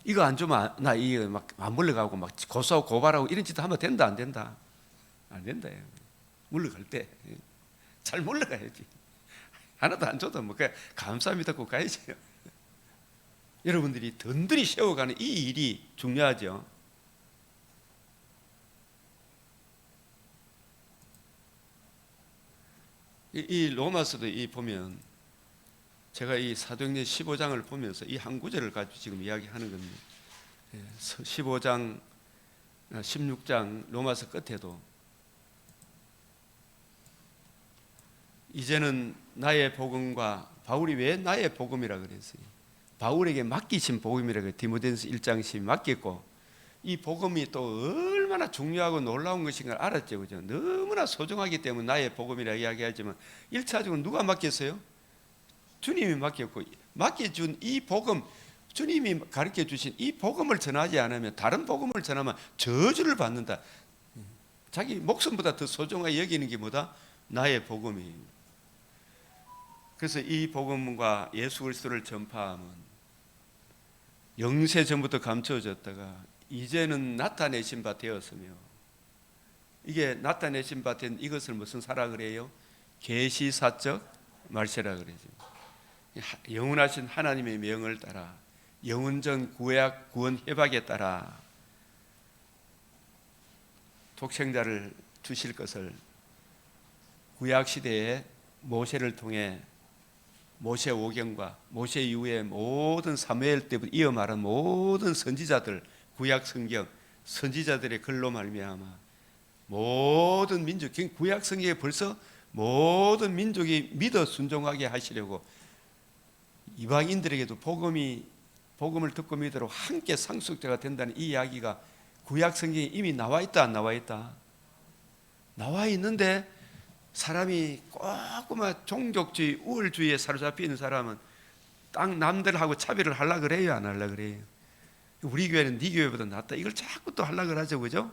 이거 안 주면 나 이거 막 안 물러가고 막 고소하고 고발하고 이런 짓 하면 된다 안 된다? 안 된다. 물러갈 때 잘 물러가야지. 하나도 안 줘도 뭐 그냥 감사합니다 고 가야지. 여러분들이 든든히 세워가는 이 일이 중요하죠. 이 로마서도 이 보면 제가 이 사도행전 15장을 보면서 이 한 구절을 가지고 지금 이야기하는 겁니다. 15장, 16장 로마서 끝에도 이제는 나의 복음과 바울이 왜 나의 복음이라 그랬어요? 바울에게 맡기신 복음이라고 디모데전서 1장 10 맡겼고 이 복음이 또 얼마나 중요하고 놀라운 것인 걸 알았죠. 그죠? 너무나 소중하기 때문에 나의 복음이라 이야기하지만 1차적으로 누가 맡겼어요? 주님이 맡겼고 맡겨준 이 복음 주님이 가르쳐 주신 이 복음을 전하지 않으면 다른 복음을 전하면 저주를 받는다. 자기 목숨보다 더 소중하게 여기는 게 뭐다? 나의 복음이. 그래서 이 복음과 예수 그리스도를 전파하면 영세 전부터 감춰졌다가 이제는 나타내신 바 되었으며, 이게 나타내신 바 된 이것을 무슨 사라 그래요? 계시사적 말세라 그러죠. 영원하신 하나님의 명을 따라, 영원전 구약 구원 회박에 따라 독생자를 주실 것을 구약 시대에 모세를 통해 모세 오경과 모세 이후에 모든 사무엘 때부터 이어 말한 모든 선지자들, 구약 성경 선지자들의 글로 말미암아 모든 민족, 구약 성경에 벌써 모든 민족이 믿어 순종하게 하시려고 이방인들에게도 복음을 듣고 믿도록 함께 상속자가 된다는 이 이야기가 구약 성경에 이미 나와 있다 안 나와 있다? 나와 있는데 사람이 꼬꼬마 종족주의, 우월주의에 사로잡혀 있는 사람은 딱 남들하고 차별을 하려고 그래요, 안 하려고 그래요? 우리 교회는 네 교회보다 낫다, 이걸 자꾸 또 하려고 하죠, 그죠?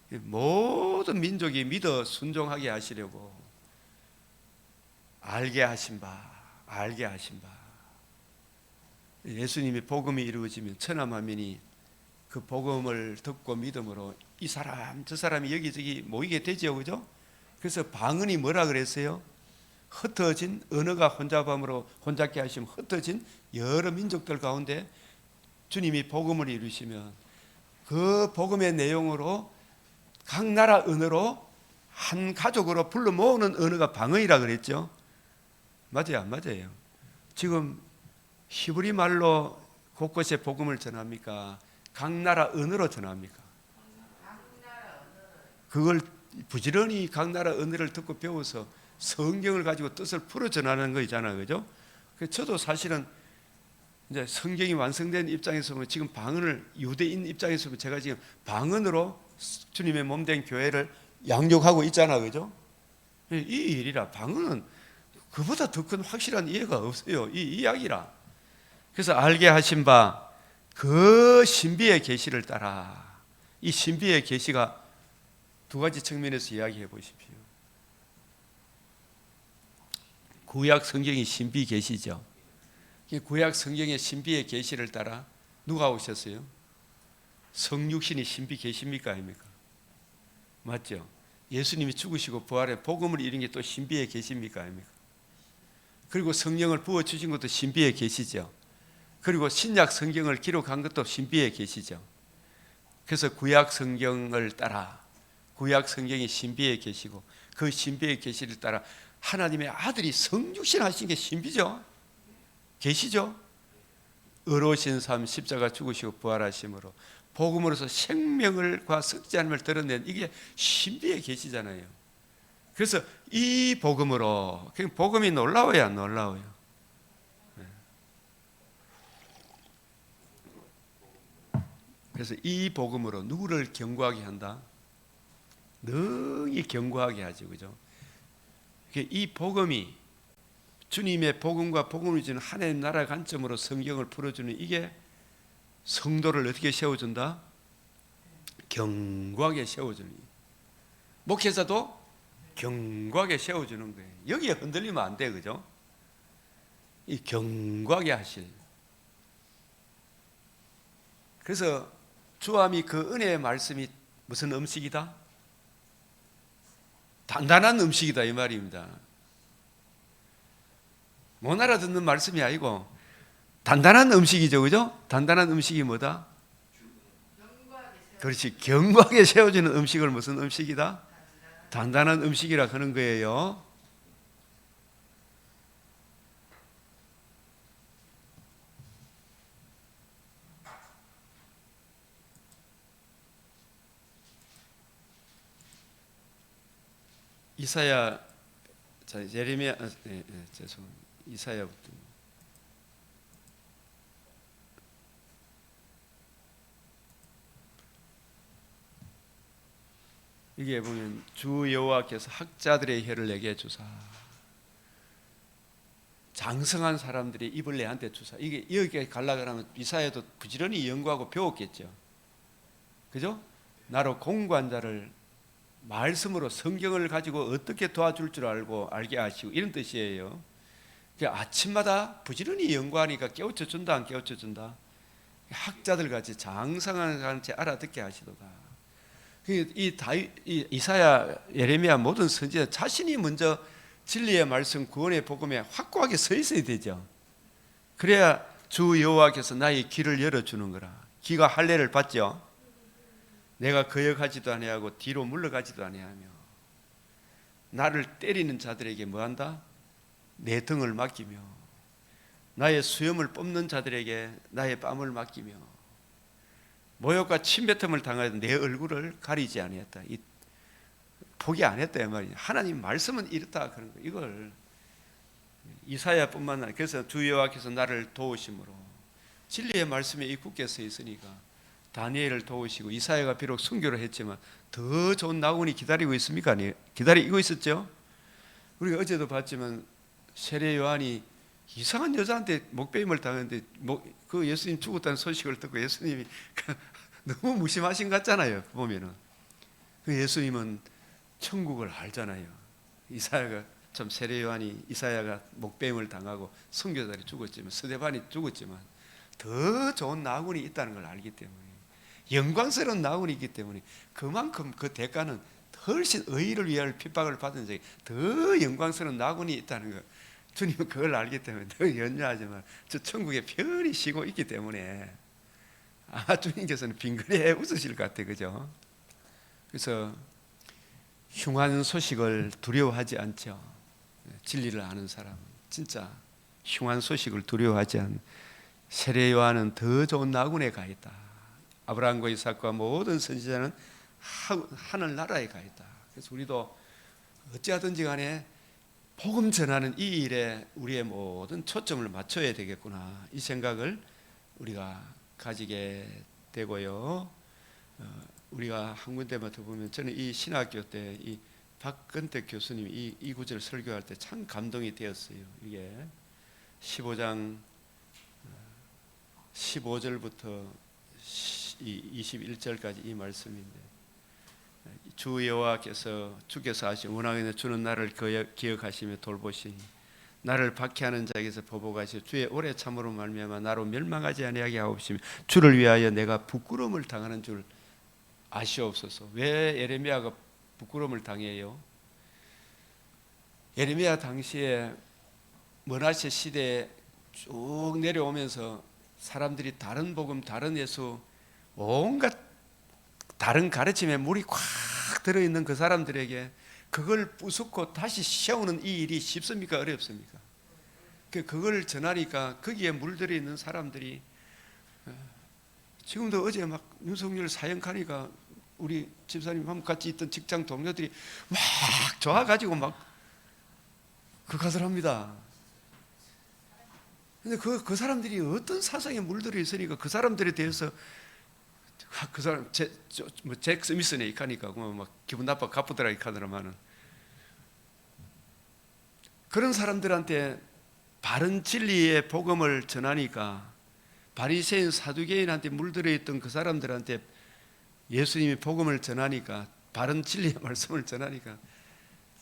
모든 민족이 믿어 순종하게 하시려고 알게 하신 바. 예수님이 복음이 이루어지면 천하만민이 그 복음을 듣고 믿음으로 이 사람 저 사람이 여기저기 모이게 되죠, 그죠? 그래서 방언이 뭐라 그랬어요? 흩어진 언어가 혼잡게 하시면 흩어진 여러 민족들 가운데 주님이 복음을 이루시면 그 복음의 내용으로 각 나라 언어로 한 가족으로 불러 모으는 언어가 방언이라 그랬죠. 맞아요, 안 맞아요? 지금 히브리 말로 곳곳에 복음을 전합니까? 각 나라 언어로 전합니까? 그걸 부지런히 각 나라 언어를 듣고 배워서 성경을 가지고 뜻을 풀어 전하는 거잖아요, 그죠? 저도 사실은 이제 성경이 완성된 입장에서 보면 지금 방언을, 유대인 입장에서 보면 제가 지금 방언으로 주님의 몸된 교회를 양육하고 있잖아, 그죠? 이 일이라 방언은 그보다 더 큰 확실한 이해가 없어요, 이 이야기라. 그래서 알게 하신 바 그 신비의 계시를 따라, 이 신비의 계시가 두 가지 측면에서 이야기해 보십시오. 구약 성경이 신비 계시죠. 구약 성경의 신비의 계시를 따라 누가 오셨어요? 성육신이 신비 계십니까, 아닙니까? 맞죠? 예수님이 죽으시고 부활해 복음을 이룬 게 또 신비의 계십니까, 아닙니까? 그리고 성령을 부어 주신 것도 신비의 계시죠. 그리고 신약 성경을 기록한 것도 신비의 계시죠. 그래서 구약 성경을 따라, 구약 성경이 신비의 계시고 그 신비의 계시를 따라 하나님의 아들이 성육신 하신 게 신비죠. 계시죠. 의로우신 삶, 십자가 죽으시고 부활하심으로 복음으로서 생명을과 썩지 않음을 드러낸 이게 신비의 계시잖아요. 그래서 이 복음으로, 복음이 놀라워요, 안 놀라워요? 그래서 이 복음으로 누구를 견고하게 한다? 능히 견고하게 하죠, 그죠? 이 복음이 주님의 복음과 복음을 주는 하나님 나라 관점으로 성경을 풀어주는 이게 성도를 어떻게 세워준다? 견고하게 세워주는, 목회자도 견고하게 세워주는 거예요. 여기에 흔들리면 안 돼, 그죠? 이 견고하게 하실. 그래서 주함이 그 은혜의 말씀이 무슨 음식이다? 단단한 음식이다, 이 말입니다. 못 알아듣는 말씀이 아니고 단단한 음식이죠, 그죠? 단단한 음식이 뭐다? 그렇지, 견고하게 세워지는 음식을 무슨 음식이다? 단단한 음식이라 하는 거예요. 이사야, 예레미야, 죄송합니다. 이사야부터. 이게 보면 주 여호와께서 학자들의 혀를 내게 주사, 장성한 사람들이 입을 내한테 주사. 이게 여기까지 가려고 하면 이사야도 부지런히 연구하고 배웠겠죠, 그죠? 나로 공고한 자를 말씀으로 성경을 가지고 어떻게 도와줄 줄 알고 알게 하시고, 이런 뜻이에요. 아침마다 부지런히 연구하니까 깨우쳐 준다, 안 깨우쳐 준다? 학자들 같이 장성한 같이 알아듣게 하시도다. 이 이사야, 예레미야 모든 선지자 자신이 먼저 진리의 말씀, 구원의 복음에 확고하게 서 있어야 되죠. 그래야 주 여호와께서 나의 길을 열어주는 거라. 기가 할례를 받죠. 내가 거역하지도 아니하고 뒤로 물러가지도 아니하며 나를 때리는 자들에게 뭐한다? 내 등을 맡기며 나의 수염을 뽑는 자들에게 나의 뺨을 맡기며 모욕과 침뱉음을 당하여 내 얼굴을 가리지 아니했다. 포기 안 했다 이 말이야. 하나님 말씀은 이렇다 그런 거. 이걸 이사야뿐만 아니라 그래서 주 여호와께서 나를 도우심으로 진리의 말씀에 굳게 서 있으니까 다니엘을 도우시고 이사야가 비록 순교를 했지만 더 좋은 나군이 기다리고 있습니까? 아니, 기다리고 있었죠. 우리가 어제도 봤지만 세례 요한이 이상한 여자한테 목배임을 당했는데 그 예수님 죽었다는 소식을 듣고 예수님이 너무 무심하신 것 같잖아요. 보면은 그 예수님은 천국을 알잖아요. 이사야가 참 세례 요한이 이사야가 목배임을 당하고 선교사들이 죽었지만 스데반이 죽었지만 더 좋은 나군이 있다는 걸 알기 때문에 영광스러운 나군이 있기 때문에 그만큼 그 대가는 훨씬 의를 위하여 핍박을 받은 적이 더 영광스러운 나군이 있다는 거 주님은 그걸 알기 때문에 더 연유하지만 저 천국에 편히 쉬고 있기 때문에 주님께서는 빙그레 웃으실 것 같아요. 그죠? 그래서 흉한 소식을 두려워하지 않죠. 진리를 아는 사람 진짜 흉한 소식을 두려워하지 않는 세례 요한은 더 좋은 나군에 가 있다. 아브라함과 이삭과 모든 선지자는 하늘 나라에 가 있다. 그래서 우리도 어찌하든지 간에 복음 전하는 이 일에 우리의 모든 초점을 맞춰야 되겠구나. 이 생각을 우리가 가지게 되고요. 우리가 한 군데마다 보면 저는 이 신학교 때 이 박근택 교수님이 이 구절 설교할 때 참 감동이 되었어요. 이게 15장 15절부터 21절까지 이 말씀인데 주 여호와께서 주께서 하신 원하기는 주는 나를 기억하시며 돌보시니 나를 박해하는 자에게서 보복하시고 주의 오래 참으로 말미암아 나로 멸망하지 아니하게 하옵시며 주를 위하여 내가 부끄러움을 당하는 줄 아시옵소서. 왜 예레미야가 부끄러움을 당해요? 예레미야 당시에 머나세 시대에 쭉 내려오면서 사람들이 다른 복음, 다른 예수, 온갖 다른 가르침에 물이 꽉 들어있는 그 사람들에게 그걸 부수고 다시 세우는 이 일이 쉽습니까? 어렵습니까? 그걸 전하니까 거기에 물들어 있는 사람들이 지금도 어제 막 윤석열 사형하니까 우리 집사님 같이 있던 직장 동료들이 막 좋아가지고 막 극하들 합니다. 근데 그 사람들이 어떤 사상에 물들어 있으니까 그 사람들에 대해서 그 사람 잭 스미스네 이카니까 막 기분 나빠 가쁘더라 이카더라마는 그런 사람들한테 바른 진리의 복음을 전하니까 바리새인 사두개인한테 물들어 있던 그 사람들한테 예수님이 복음을 전하니까 바른 진리의 말씀을 전하니까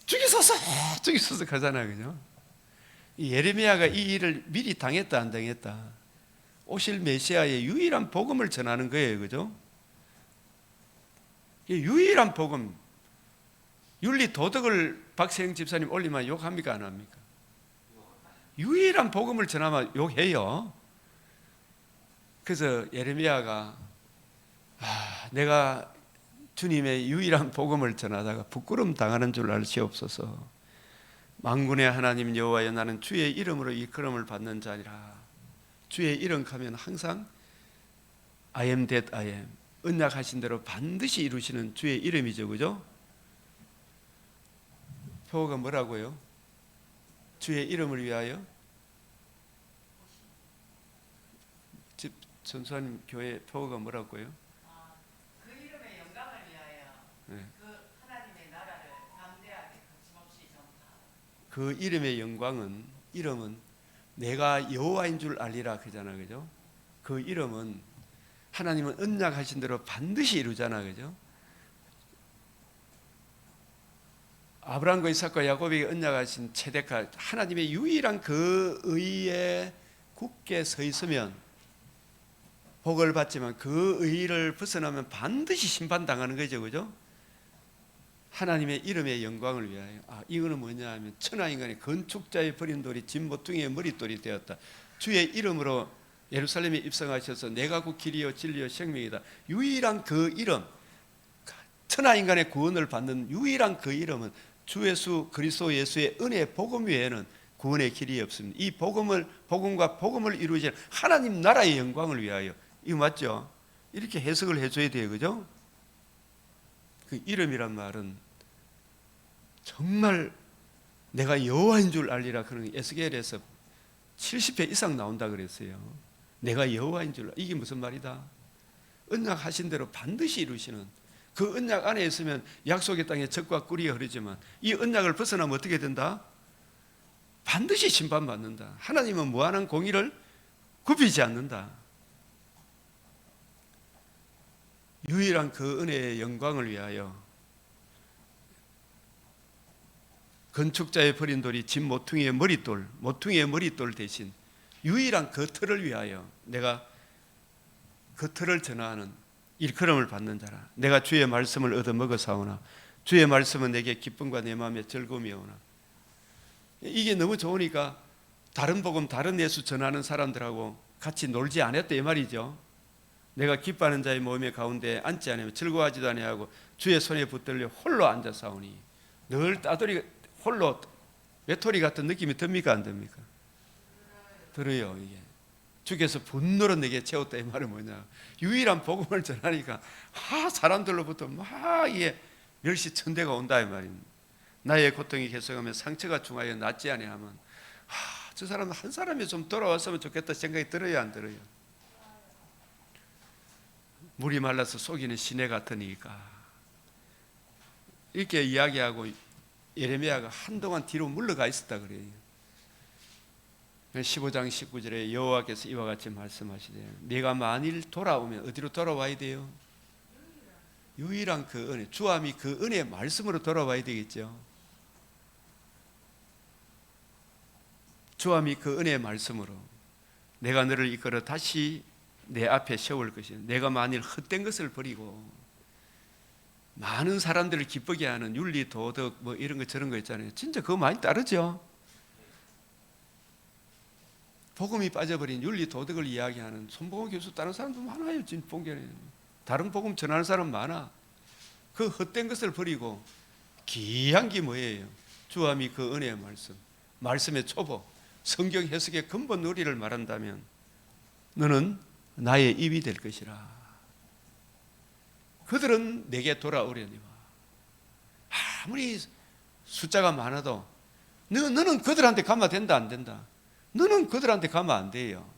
죽이소서 가잖아요. 그죠? 예레미야가 이 일을 미리 당했다 안 당했다? 오실 메시아의 유일한 복음을 전하는 거예요. 그죠? 유일한 복음. 윤리 도덕을 박세영 집사님 올리면 욕합니까 안 합니까? 유일한 복음을 전하면 욕해요. 그래서 예레미야가 내가 주님의 유일한 복음을 전하다가 부끄러움 당하는 줄 알시옵소서. 만군의 하나님 여호와여 나는 주의 이름으로 일컬음을 받는 자니라. 주의 이름 하면 항상 I am that I am 언약하신 대로 반드시 이루시는 주의 이름이죠. 그죠? 표어가 뭐라고요? 주의 이름을 위하여 집 전수하님 교회 표어가 뭐라고요? 그 이름의 영광을 위하여 네. 그 하나님의 나라를 담대하게 거침없이 전파하라. 그 이름의 영광은 이름은 내가 여호와인 줄 알리라 그잖아. 그죠? 그 이름은 하나님은 언약하신 대로 반드시 이루잖아. 그죠? 아브라함과 이삭과 야곱에게 언약하신 체데카 하나님의 유일한 그 의에 굳게 서 있으면 복을 받지만 그 의의를 벗어나면 반드시 심판당하는 거죠. 그죠? 하나님의 이름의 영광을 위하여. 이거는 뭐냐 하면 천하인간의 건축자의 버린 돌이 진모퉁이의 머릿돌이 되었다. 주의 이름으로 예루살렘에 입성하셔서 내가 곧 길이요 진리요 생명이다. 유일한 그 이름, 천하인간의 구원을 받는 유일한 그 이름은 주 예수 그리스도 예수의 은혜의 복음 외에는 구원의 길이 없습니다. 이 복음과 복음을 이루시는 하나님 나라의 영광을 위하여. 이거 맞죠? 이렇게 해석을 해줘야 돼요. 그죠? 그 이름이란 말은 정말 내가 여호와인 줄 알리라. 그런 에스겔에서 70회 이상 나온다 그랬어요. 내가 여호와인 줄. 이게 무슨 말이다? 언약하신 대로 반드시 이루시는, 그 언약 안에 있으면 약속의 땅에 젖과 꿀이 흐르지만 이 언약을 벗어나면 어떻게 된다? 반드시 심판받는다. 하나님은 무한한 공의를 굽히지 않는다. 유일한 그 은혜의 영광을 위하여 건축자의 버린 돌이 진 모퉁이의 머릿돌, 모퉁이의 머릿돌 대신 유일한 그 틀을 위하여 내가 그 틀을 전하는 일컬음을 받는 자라. 내가 주의 말씀을 얻어먹어 사오나 주의 말씀은 내게 기쁨과 내 마음에 즐거움이 오나. 이게 너무 좋으니까 다른 복음, 다른 예수 전하는 사람들하고 같이 놀지 않았다 이 말이죠. 내가 기뻐하는 자의 모임의 가운데 앉지 아니하며 즐거워하지도 아니하고 주의 손에 붙들려 홀로 앉아 싸우니. 늘 따돌이 홀로 외톨이 같은 느낌이 듭니까 안 듭니까? 들어요. 이게 주께서 분노로 내게 채웠다 이 말은 뭐냐, 유일한 복음을 전하니까 사람들로부터 막 이게 멸시천대가 온다 이 말입니다. 나의 고통이 계속하면 상처가 중하여 낫지 아니하면 저 사람 한 사람이 좀 돌아왔으면 좋겠다 생각이 들어요 안 들어요? 물이 말라서 속이는 시내 같으니까 이렇게 이야기하고 예레미야가 한동안 뒤로 물러가 있었다 그래요. 15장 19절에 여호와께서 이와 같이 말씀하시되 네가 만일 돌아오면 어디로 돌아와야 돼요? 유일한 그 은혜, 주함이 그 은혜의 말씀으로 돌아와야 되겠죠. 주함이 그 은혜의 말씀으로 내가 너를 이끌어 다시 내 앞에 세울 것이야. 내가 만일 헛된 것을 버리고 많은 사람들을 기쁘게 하는 윤리 도덕 뭐 이런 거 저런 거 있잖아요. 진짜 그거 많이 따르죠. 복음이 빠져버린 윤리 도덕을 이야기하는 손봉호 교수 다른 사람도 많아요. 진짜 봉견에 다른 복음 전하는 사람 많아. 그 헛된 것을 버리고 귀한 게 뭐예요? 주함이 그 은혜의 말씀, 말씀의 초보, 성경 해석의 근본 논리를 말한다면 너는 나의 입이 될 것이라. 그들은 내게 돌아오려니와. 아무리 숫자가 많아도 너는 그들한테 가면 된다 안 된다? 너는 그들한테 가면 안 돼요.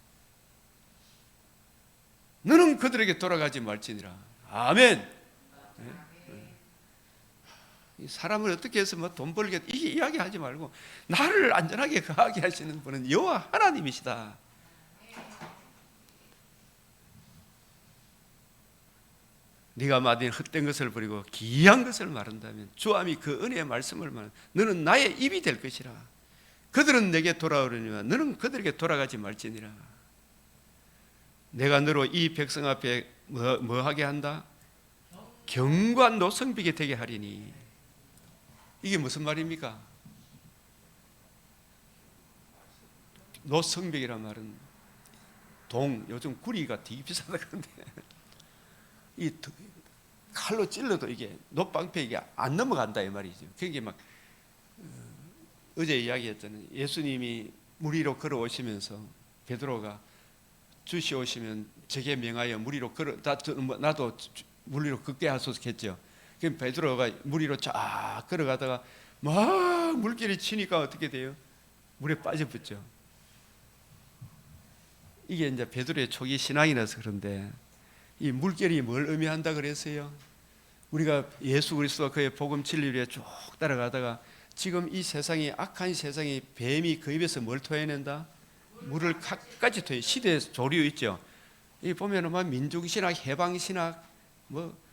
너는 그들에게 돌아가지 말지니라. 아멘. 네? 사람을 어떻게 해서 뭐 돈 벌게 이 이야기하지 말고 나를 안전하게 가게 하시는 분은 여호와 하나님이시다. 네가 만일 헛된 것을 버리고 귀한 것을 말한다면 주함이 그 은혜의 말씀을 말한 너는 나의 입이 될 것이라. 그들은 내게 돌아오려니와 너는 그들에게 돌아가지 말지니라. 내가 너로 이 백성 앞에 뭐 하게 한다? 경과 노성비게 되게 하리니. 이게 무슨 말입니까? 노성비란 말은 요즘 구리가 되게 비싸다 그런데 이 칼로 찔러도 이게 노방패 이게 안 넘어간다 이 말이죠. 그게 막 어제 이야기했잖아요. 예수님이 물 위로 걸어오시면서 베드로가 주시 오시면 제게 명하여 물 위로 나도 물 위로 걷게 하소서 했죠. 그럼 베드로가 물 위로 쫙 걸어가다가 막 물길이 치니까 어떻게 돼요? 물에 빠져붙죠. 이게 이제 베드로의 초기 신앙이라서 그런데 이 물결이 뭘 의미한다 그랬어요? 우리가 예수 그리스도와 그의 복음 진리를 쭉 따라가다가 지금 이 세상이 악한 세상이 뱀이 그 입에서 뭘 토해낸다? 물을 갖가지 토해. 시대의 조류 있죠. 이 보면은 막 민중신학, 해방신학, 뭐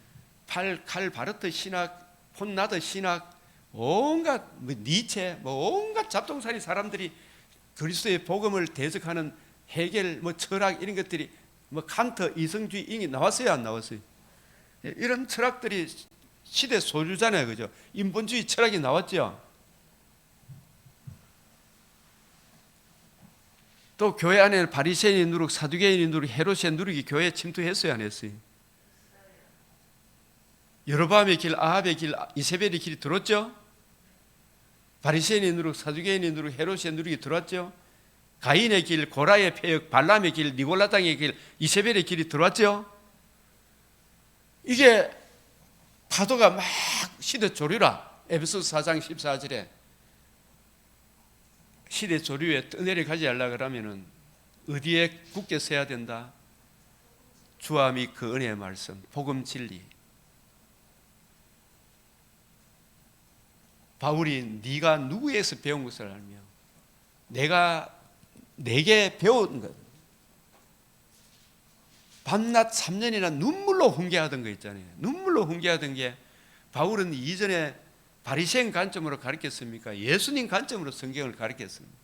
칼 바르트 신학, 폰나드 신학, 온갖 뭐 니체, 뭐 온갖 잡동사니 사람들이 그리스도의 복음을 대적하는 해겔, 뭐 철학 이런 것들이 뭐 칸트, 이성주의 이게 나왔어요, 안 나왔어요? 이런 철학들이 시대 소유잖아요, 그죠? 인본주의 철학이 나왔죠. 또 교회 안에는 바리새인의 누룩, 사두개인의 누룩, 헤롯의 누룩이 교회에 침투했어요, 안 했어요? 여로보암의 길, 아합의 길, 이세벨의 길이 들었죠? 바리새인의 누룩, 사두개인의 누룩, 헤롯의 누룩이 들어왔죠? 가인의 길, 고라의 폐역, 발람의 길, 니골라 땅의 길, 이세벨의 길이 들어왔죠? 이게 파도가 막 시대 조류라. 에베소서 4장 14절에 시대 조류에 떠내려가지 않으려 그러면은 어디에 굳게 서야 된다? 주와 및 그 은혜의 말씀, 복음 진리. 바울이 네가 누구에서 배운 것을 알며 내가 내게 배운 것, 밤낮 3년이나 눈물로 훈계하던 거 있잖아요. 눈물로 훈계하던 게 바울은 이전에 바리새인 관점으로 가르쳤습니까? 예수님 관점으로 성경을 가르쳤습니다.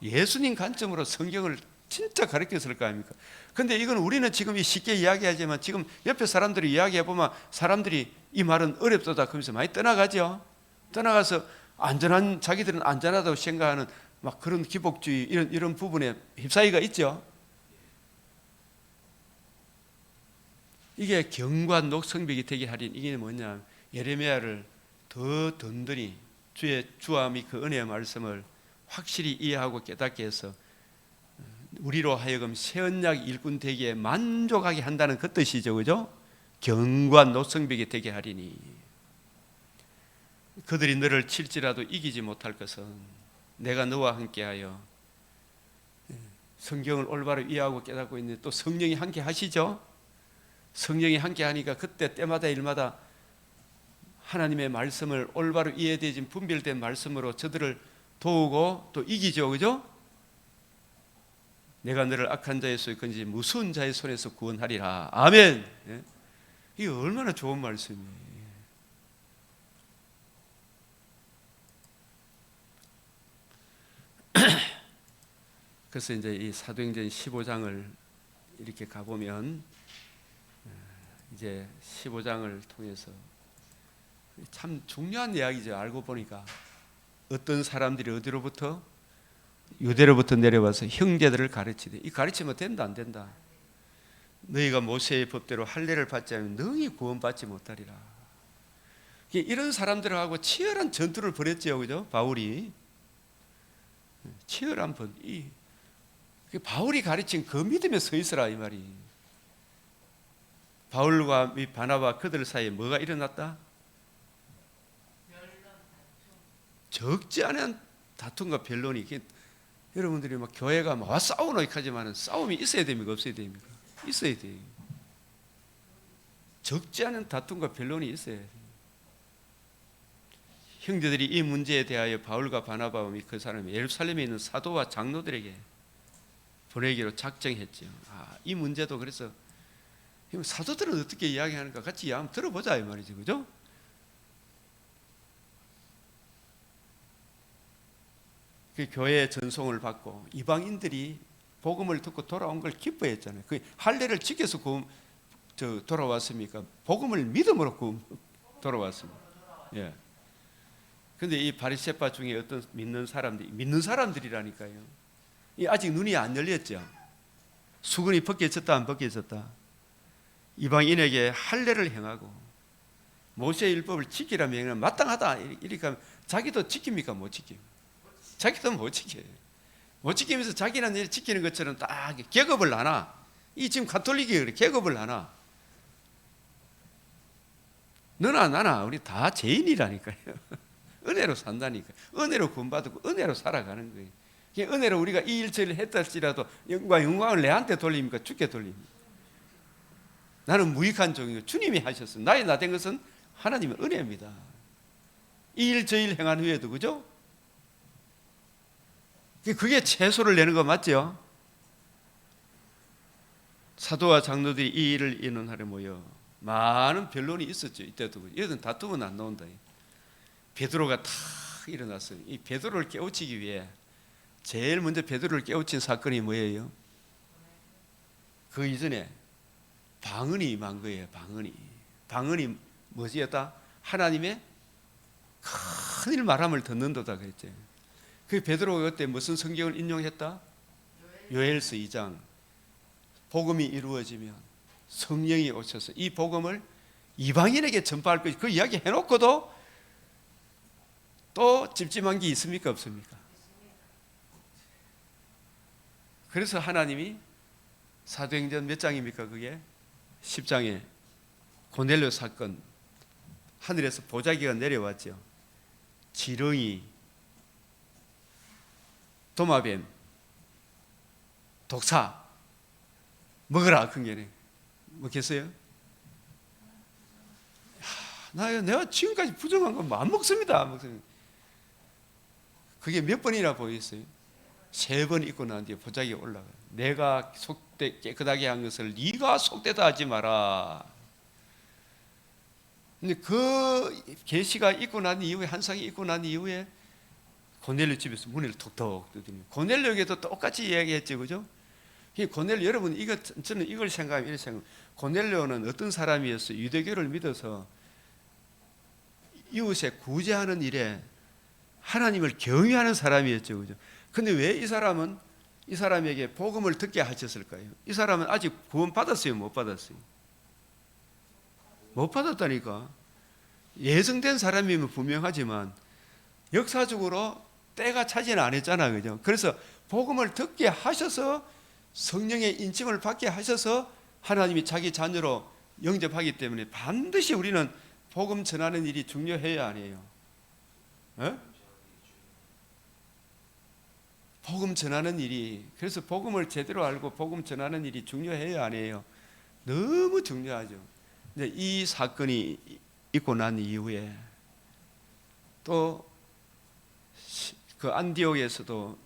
예수님 관점으로 성경을 진짜 가르쳤을 거 아닙니까? 근데 이건 우리는 지금 쉽게 이야기하지만 지금 옆에 사람들이 이야기해보면 사람들이 이 말은 어렵다 그러면서 많이 떠나가죠. 떠나가서 자기들은 안전하다고 생각하는 막 그런 기복주의 이런 부분에 휩싸이가 있죠. 이게 경과 녹성벽이 되게 하린 이게 뭐냐? 예레미야를 더 든든히 주와 및 그 은혜의 말씀을 확실히 이해하고 깨닫게 해서 우리로 하여금 새 언약 일꾼 되기에 만족하게 한다는 그 뜻이죠, 그죠? 경과 녹성벽이 되게 하리니 그들이 너를 칠지라도 이기지 못할 것은 내가 너와 함께하여 성경을 올바로 이해하고 깨닫고 있는데 또 성령이 함께 하시죠. 성령이 함께 하니까 그때 때마다 일마다 하나님의 말씀을 올바로 이해되진 분별된 말씀으로 저들을 도우고 또 이기죠, 그죠? 내가 너를 악한 자의 손에 건지 무서운 자의 손에서 구원하리라. 아멘. 이게 얼마나 좋은 말씀이에요. 그래서 이제 이 사도행전 15장을 이렇게 가보면 이제 15장을 통해서 참 중요한 이야기죠. 알고 보니까 어떤 사람들이 어디로부터 유대로부터 내려와서 형제들을 가르치되 이 가르치면 된다 안 된다. 너희가 모세의 법대로 할례를 받지 않으면 능히 구원받지 못하리라. 이런 사람들하고 치열한 전투를 벌였죠, 그죠? 바울이 치열한 바울이 가르친 그 믿음에 서 있으라 이 말이. 바울과 바나바 그들 사이에 뭐가 일어났다? 적지 않은 다툼과 변론이. 여러분들이 막 교회가 막 싸우노 하지만 싸움이 있어야 됩니까? 없어야 됩니까? 있어야 돼요. 적지 않은 다툼과 변론이 있어야 돼요. 형제들이 이 문제에 대하여 바울과 바나바와 그 사람이 예루살렘에 있는 사도와 장로들에게 보내기로 작정했죠. 이 문제도 그래서 사도들은 어떻게 이야기하는가 같이 한번 들어보자 이 말이죠, 그죠? 그 교회의 전송을 받고 이방인들이 복음을 듣고 돌아온 걸 기뻐했잖아요. 그 할례를 지켜서 돌아왔습니까? 복음을 믿음으로 돌아왔습니다. 예. 근데 이 바리새파 중에 어떤 믿는 사람들이라니까요. 아직 눈이 안 열렸죠. 수건이 벗겨졌다 안 벗겨졌다. 이방인에게 할례를 행하고 모세의 율법을 지키라 명하면 마땅하다 이렇게 하면 자기도 지킵니까? 못 지킵니까? 자기도 못 지켜요. 못 지키면서 자기는 일 지키는 것처럼 딱 계급을 하나. 이 지금 가톨릭이 그래. 계급을 하나. 너나 나나 우리 다 죄인이라니까요. 은혜로 산다니까. 은혜로 구원받고 은혜로 살아가는 거예요. 은혜로 우리가 이 일처리를 했달지라도 영광을 내한테 돌립니까? 주께 돌립니까? 나는 무익한 종이고 주님이 하셨어요. 나의 나 된 것은 하나님의 은혜입니다. 이 일 저 일 행한 후에도, 그죠? 그게 채소를 내는 거 맞죠? 사도와 장로들이 이 일을 인원하려 모여 많은 변론이 있었죠. 이때도 여기는 다투면 안 나온다. 베드로가 탁 일어났어요. 이 베드로를 깨우치기 위해 제일 먼저 베드로를 깨우친 사건이 뭐예요? 그 이전에 방언이 임한 거예요. 방언이 뭐지였다? 하나님의 큰일 말함을 듣는도다 그랬죠. 그 베드로가 그때 무슨 성경을 인용했다? 요엘서 2장. 복음이 이루어지면 성령이 오셔서 이 복음을 이방인에게 전파할 것이, 그 이야기 해놓고도 또 찝찝한 게 있습니까? 없습니까? 그래서 하나님이 사도행전 몇 장입니까? 그게 10장에 고넬료 사건, 하늘에서 보자기가 내려왔죠. 지렁이, 도마뱀, 독사 먹으라 큰게네. 먹겠어요? 내가 지금까지 부정한 거 안 먹습니다. 안 먹습니다. 그게 몇 번이나 보였어요? 3번 입고 난 뒤에 보자기가 올라가요. 내가 속되 깨끗하게 한 것을 네가 속되다 하지 마라. 근데 그 계시가 있고 난 이후에, 한상이 있고 난 이후에 고넬료 집에서 문을 톡톡 두드리고, 고넬료에게도 똑같이 이야기했죠, 그죠? 고넬료, 여러분 저는 이걸 생각하면 이렇게 생각해요. 고넬료는 어떤 사람이었어요? 유대교를 믿어서 이웃에 구제하는 일에 하나님을 경외하는 사람이었죠, 그죠? 근데 왜 이 사람에게 복음을 듣게 하셨을까요? 이 사람은 아직 구원 받았어요, 못 받았어요? 못 받았다니까. 예정된 사람이면 분명하지만 역사적으로 때가 차지는 안 했잖아, 그죠? 그래서 복음을 듣게 하셔서 성령의 인침을 받게 하셔서 하나님이 자기 자녀로 영접하기 때문에 반드시 우리는 복음 전하는 일이 중요해야 아니에요. 에? 복음 전하는 일이, 그래서 복음을 제대로 알고 복음 전하는 일이 중요해야 아니에요. 너무 중요하죠. 근데 이 사건이 있고 난 이후에 또 그 안디옥에서도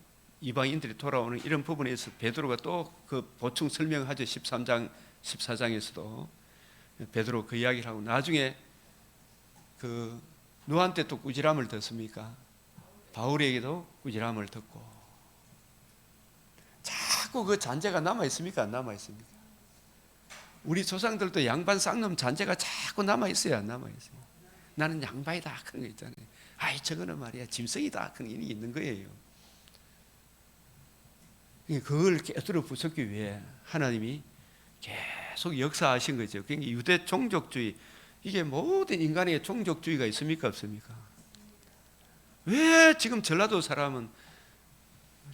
이방인들이 돌아오는 이런 부분에서 베드로가 또 그 보충 설명하죠. 13장 14장에서도 베드로 그 이야기를 하고, 나중에 그 누구한테 또 꾸지람을 듣습니까? 바울에게도 꾸지람을 듣고. 자꾸 그 잔재가 남아 있습니까? 안 남아 있습니까? 우리 조상들도 양반 쌍놈 잔재가 자꾸 남아 있어요, 안 남아 있어요? 나는 양반이다 그런 거 있잖아요. 아이 저거는 말이야 짐승이다 그런 게 있는 거예요. 그걸 깨뜨려 부수기 위해 하나님이 계속 역사하신 거죠. 그러니까 유대 종족주의, 이게 모든 인간의 종족주의가 있습니까? 없습니까? 왜 지금 전라도 사람은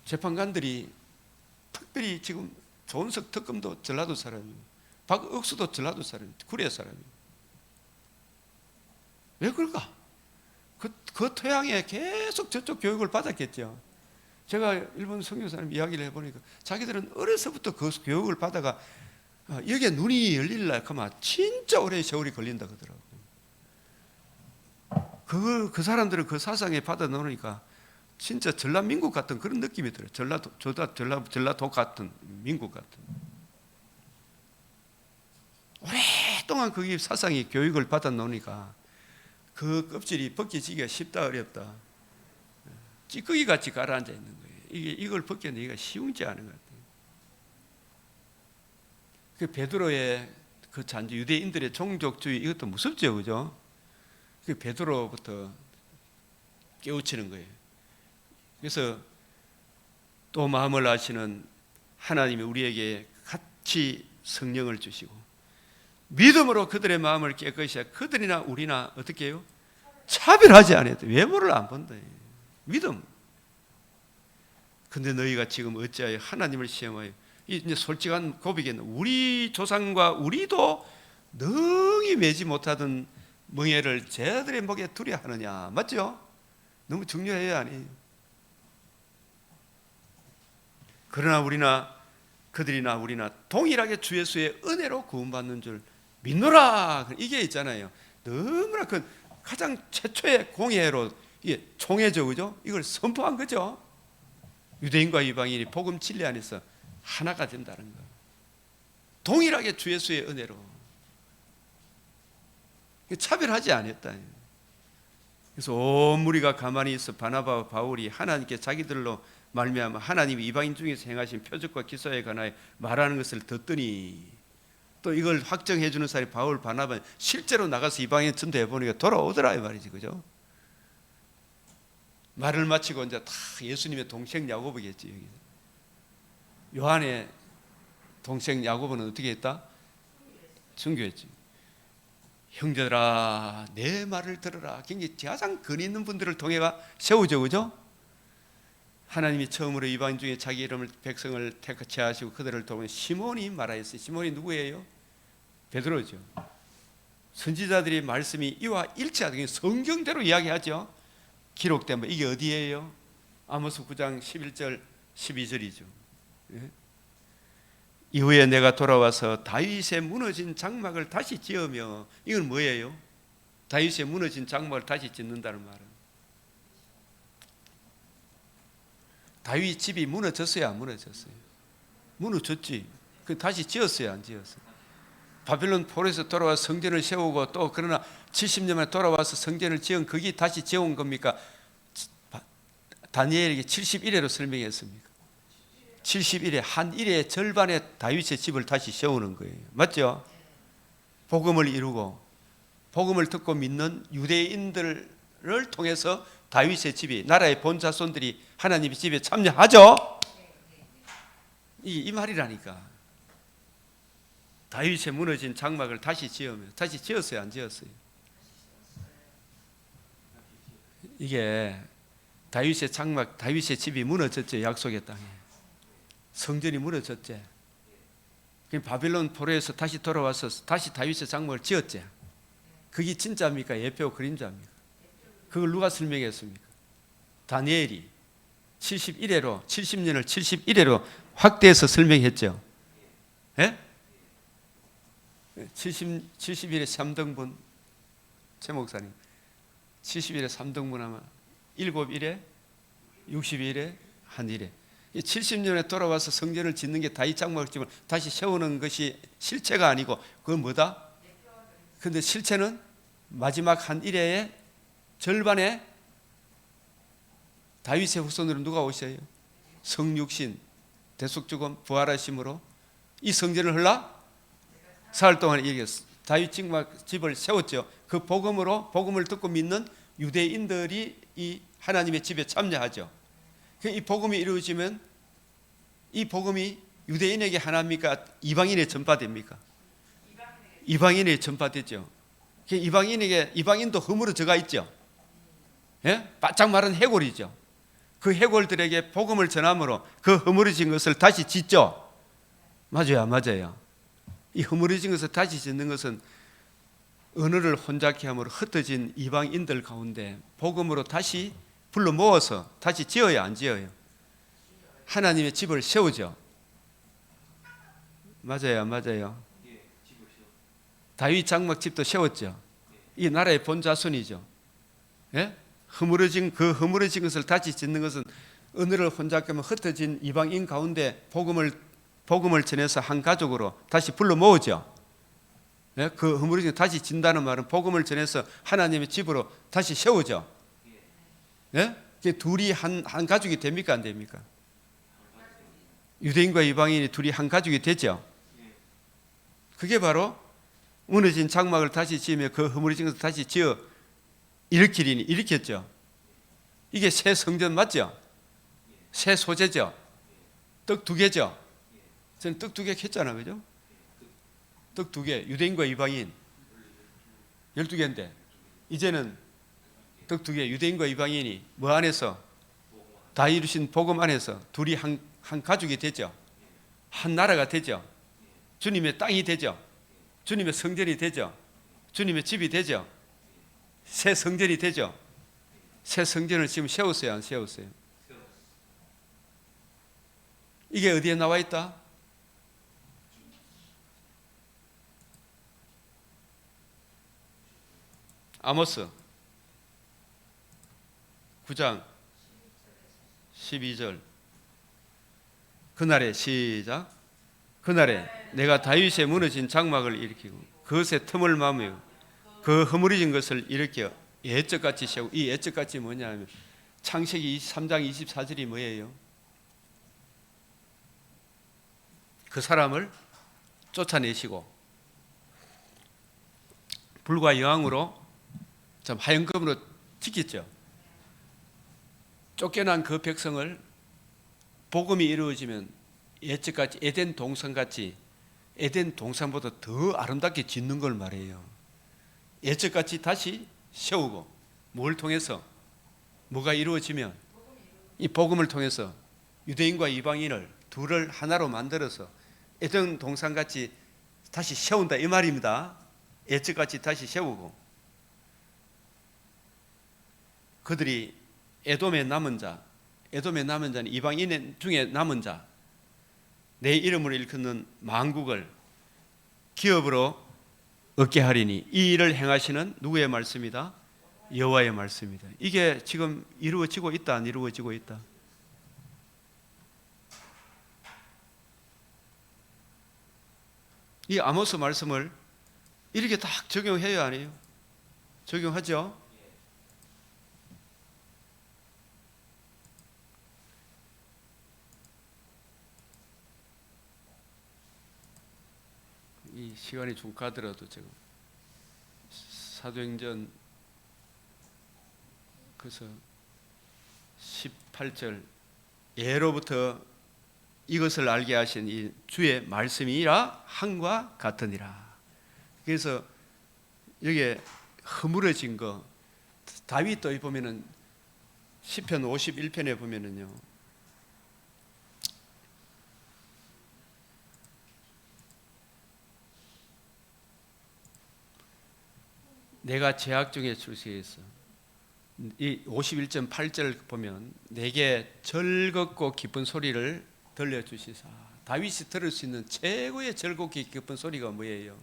재판관들이 특별히 지금 조은석 특검도 전라도 사람이고 박억수도 전라도 사람이고 구례 사람이고, 왜 그럴까? 그 토양에 계속 저쪽 교육을 받았겠죠. 제가 일본 선교사님 이야기를 해보니까 자기들은 어려서부터 그 교육을 받아가 여기에 눈이 열릴라 하면 진짜 오래 세월이 걸린다 그러더라고요. 그 사람들은 그 사상에 받아 놓으니까 진짜 전라민국 같은 그런 느낌이 들어요. 전라도 같은 민국 같은. 오랫동안 그 사상이 교육을 받아 놓으니까 그 껍질이 벗겨지기가 쉽다 어렵다. 찌꺼기 같이 가라앉아 있는 거예요. 이걸 벗겨내기가 쉬운지 않은 것 같아요. 그 베드로의 그 잔재, 유대인들의 종족주의, 이것도 무섭죠, 그죠? 그 베드로부터 깨우치는 거예요. 그래서 또 마음을 아시는 하나님이 우리에게 같이 성령을 주시고 믿음으로 그들의 마음을 깨끗이 해. 그들이나 우리나 어떻게 해요? 차별하지 않아요. 외모를 안 본다. 믿음. 근데 너희가 지금 어찌하여 하나님을 시험하여, 이제 솔직한 고백에는 우리 조상과 우리도 능히 매지 못하던 멍에를 쟤들의 목에 두려 하느냐. 맞죠? 너무 중요해요, 아니에요? 그러나 우리나 그들이나 우리나 동일하게 주 예수의 은혜로 구원받는 줄 믿노라. 이게 있잖아요. 너무나 그 가장 최초의 공예로 이게 총회죠, 그죠? 이걸 선포한 거죠. 유대인과 이방인이 복음 진리 안에서 하나가 된다는 거. 동일하게 주 예수의 은혜로 차별하지 않았다. 그래서 온 무리가 가만히 있어 바나바와 바울이 하나님께 자기들로 말미암아 하나님이 이방인 중에서 행하신 표적과 기사에 관하여 말하는 것을 듣더니, 또 이걸 확정해 주는 사람이 바울 바나바 실제로 나가서 이방인 전도해 보니까 돌아오더라 이 말이지, 그죠? 말을 마치고 이제 다 예수님의 동생 야고보겠지. 여기 요한의 동생 야고보는 어떻게 했다? 순교했지. 형제들아 내 말을 들으라. 굉장히 가장 근위 있는 분들을 통해가 세우죠, 그죠? 하나님이 처음으로 이방인 중에 자기 이름을 백성을 택하지 하시고 그들을 통해 시몬이 말하였어요. 시몬이 누구예요? 베드로죠. 선지자들이 말씀이 이와 일치하게 성경대로 이야기하죠. 기록된 뭐 이게 어디예요? 아모스 9장 11절 12절이죠. 예? 이후에 내가 돌아와서 다윗의 무너진 장막을 다시 지으며, 이건 뭐예요? 다윗의 무너진 장막을 다시 짓는다는 말은 다윗 집이 무너졌어요, 안 무너졌어요? 무너졌지. 그 다시 지었어요, 안 지었어요? 바빌론 포로에서 돌아와 성전을 세우고, 또 그러나 70년 만에 돌아와서 성전을 지은 그게 다시 지은 겁니까? 다니엘에게 71회로 설명했습니까? 71회, 한 일의 절반의 다윗의 집을 다시 세우는 거예요. 맞죠? 복음을 이루고 복음을 듣고 믿는 유대인들을 통해서 다윗의 집이, 나라의 본 자손들이 하나님의 집에 참여하죠. 이 말이라니까. 다윗의 무너진 장막을 다시 지으며, 다시 지었어요, 안 지었어요? 이게 다윗의 장막, 다윗의 집이 무너졌죠. 약속의 땅에 성전이 무너졌죠. 바빌론 포로에서 다시 돌아와서 다시 다윗의 장막을 지었죠. 그게 진짜입니까? 예표 그림자입니까? 그걸 누가 설명했습니까? 다니엘이 71회로 70년을 71회로 확대해서 설명했죠. 예? 70일에 3등분, 최 목사님 70일에 3등분 하면 7일에 60일에 한 일에 70년에 돌아와서 성전을 짓는 게 다윗 장막을 지면 다시 세우는 것이 실체가 아니고 그건 뭐다? 근데 실체는 마지막 한 일회의 절반에 다윗의 후손으로 누가 오셔요? 성육신 대속주금 부활하심으로 이 성전을 흘러 사흘 동안 이겼어. 다윗 집을 세웠죠. 그 복음으로, 복음을 듣고 믿는 유대인들이 이 하나님의 집에 참여하죠. 이 복음이 이루어지면 이 복음이 유대인에게 하나입니까? 이방인에 전파됩니까? 이방인에 전파되죠. 이방인에게, 이방인도 허물어져가 있죠. 예? 바짝 마른 해골이죠. 그 해골들에게 복음을 전함으로 그 허물어진 것을 다시 짓죠. 맞아요, 맞아요. 이 허물어진 것을 다시 짓는 것은 언어를 혼잡케 함으로 흩어진 이방인들 가운데 복음으로 다시 불러 모아서 다시 지어야 안 지어요? 하나님의 집을 세우죠. 맞아요, 맞아요. 다윗 장막 집도 세웠죠. 이 나라의 본 자손이죠. 예? 허물어진 것을 다시 짓는 것은 언어를 혼잡케 하면 흩어진 이방인 가운데 복음을 전해서 한 가족으로 다시 불러 모으죠. 예? 그 허물어진 다시 진다는 말은 복음을 전해서 하나님의 집으로 다시 세우죠. 예? 둘이 한 가족이 됩니까, 안 됩니까? 유대인과 이방인이 둘이 한 가족이 되죠. 그게 바로 무너진 장막을 다시 지으며 그 허물어진 것을 다시 지어 일으키리니, 일으켰죠. 이게 새 성전 맞죠? 새 소재죠. 떡 2개죠. 저는 떡 2개 했잖아, 그죠? 떡 2개, 유대인과 이방인 12개인데 이제는 떡 2개, 유대인과 이방인이 뭐 안에서, 다 이루신 복음 안에서 둘이 한 가족이 되죠. 한 나라가 되죠. 주님의 땅이 되죠. 주님의 성전이 되죠. 주님의 집이 되죠. 새 성전이 되죠. 새 성전을 지금 세웠어요, 안 세웠어요? 이게 어디에 나와 있다? 아모스 9장 12절. 그날에, 시작. 그날에 내가 다윗의 무너진 장막을 일으키고 그것의 틈을 마무며 그 허물어진 것을 일으켜 예적같이 세우고, 이 예적같이 뭐냐 하면 창세기 23장 24절이 뭐예요? 그 사람을 쫓아내시고 불과 여왕으로 참 화영금으로 지켰죠. 쫓겨난 그 백성을 복음이 이루어지면 예측같이 에덴 동산같이 에덴 동산보다 더 아름답게 짓는 걸 말해요. 예측같이 다시 세우고 뭘 통해서 뭐가 이루어지면 이 복음을 통해서 유대인과 이방인을 둘을 하나로 만들어서 에덴 동산같이 다시 세운다 이 말입니다. 예측같이 다시 세우고 그들이 에돔의 남은 자는 이방인 중에 남은 자, 내 이름으로 일컫는 만국을 기업으로 얻게 하리니 이 일을 행하시는 누구의 말씀이다? 여호와의 말씀이다. 이게 지금 이루어지고 있다, 안 이루어지고 있다? 이 아모스 말씀을 이렇게 딱 적용해야 하네요. 적용하죠? 이 시간이 좀 가더라도 지금 사도행전 그래서 18절 예로부터 이것을 알게 하신 이 주의 말씀이라 한과 같으니라. 그래서 여기에 허물어진 거 다윗도 보면은 시편 51편에 보면은요. 내가 제약 중에 출세했어. 이 51.8절 보면 내게 즐겁고 기쁜 소리를 들려주시사. 다윗이 들을 수 있는 최고의 즐겁고 기쁜 소리가 뭐예요?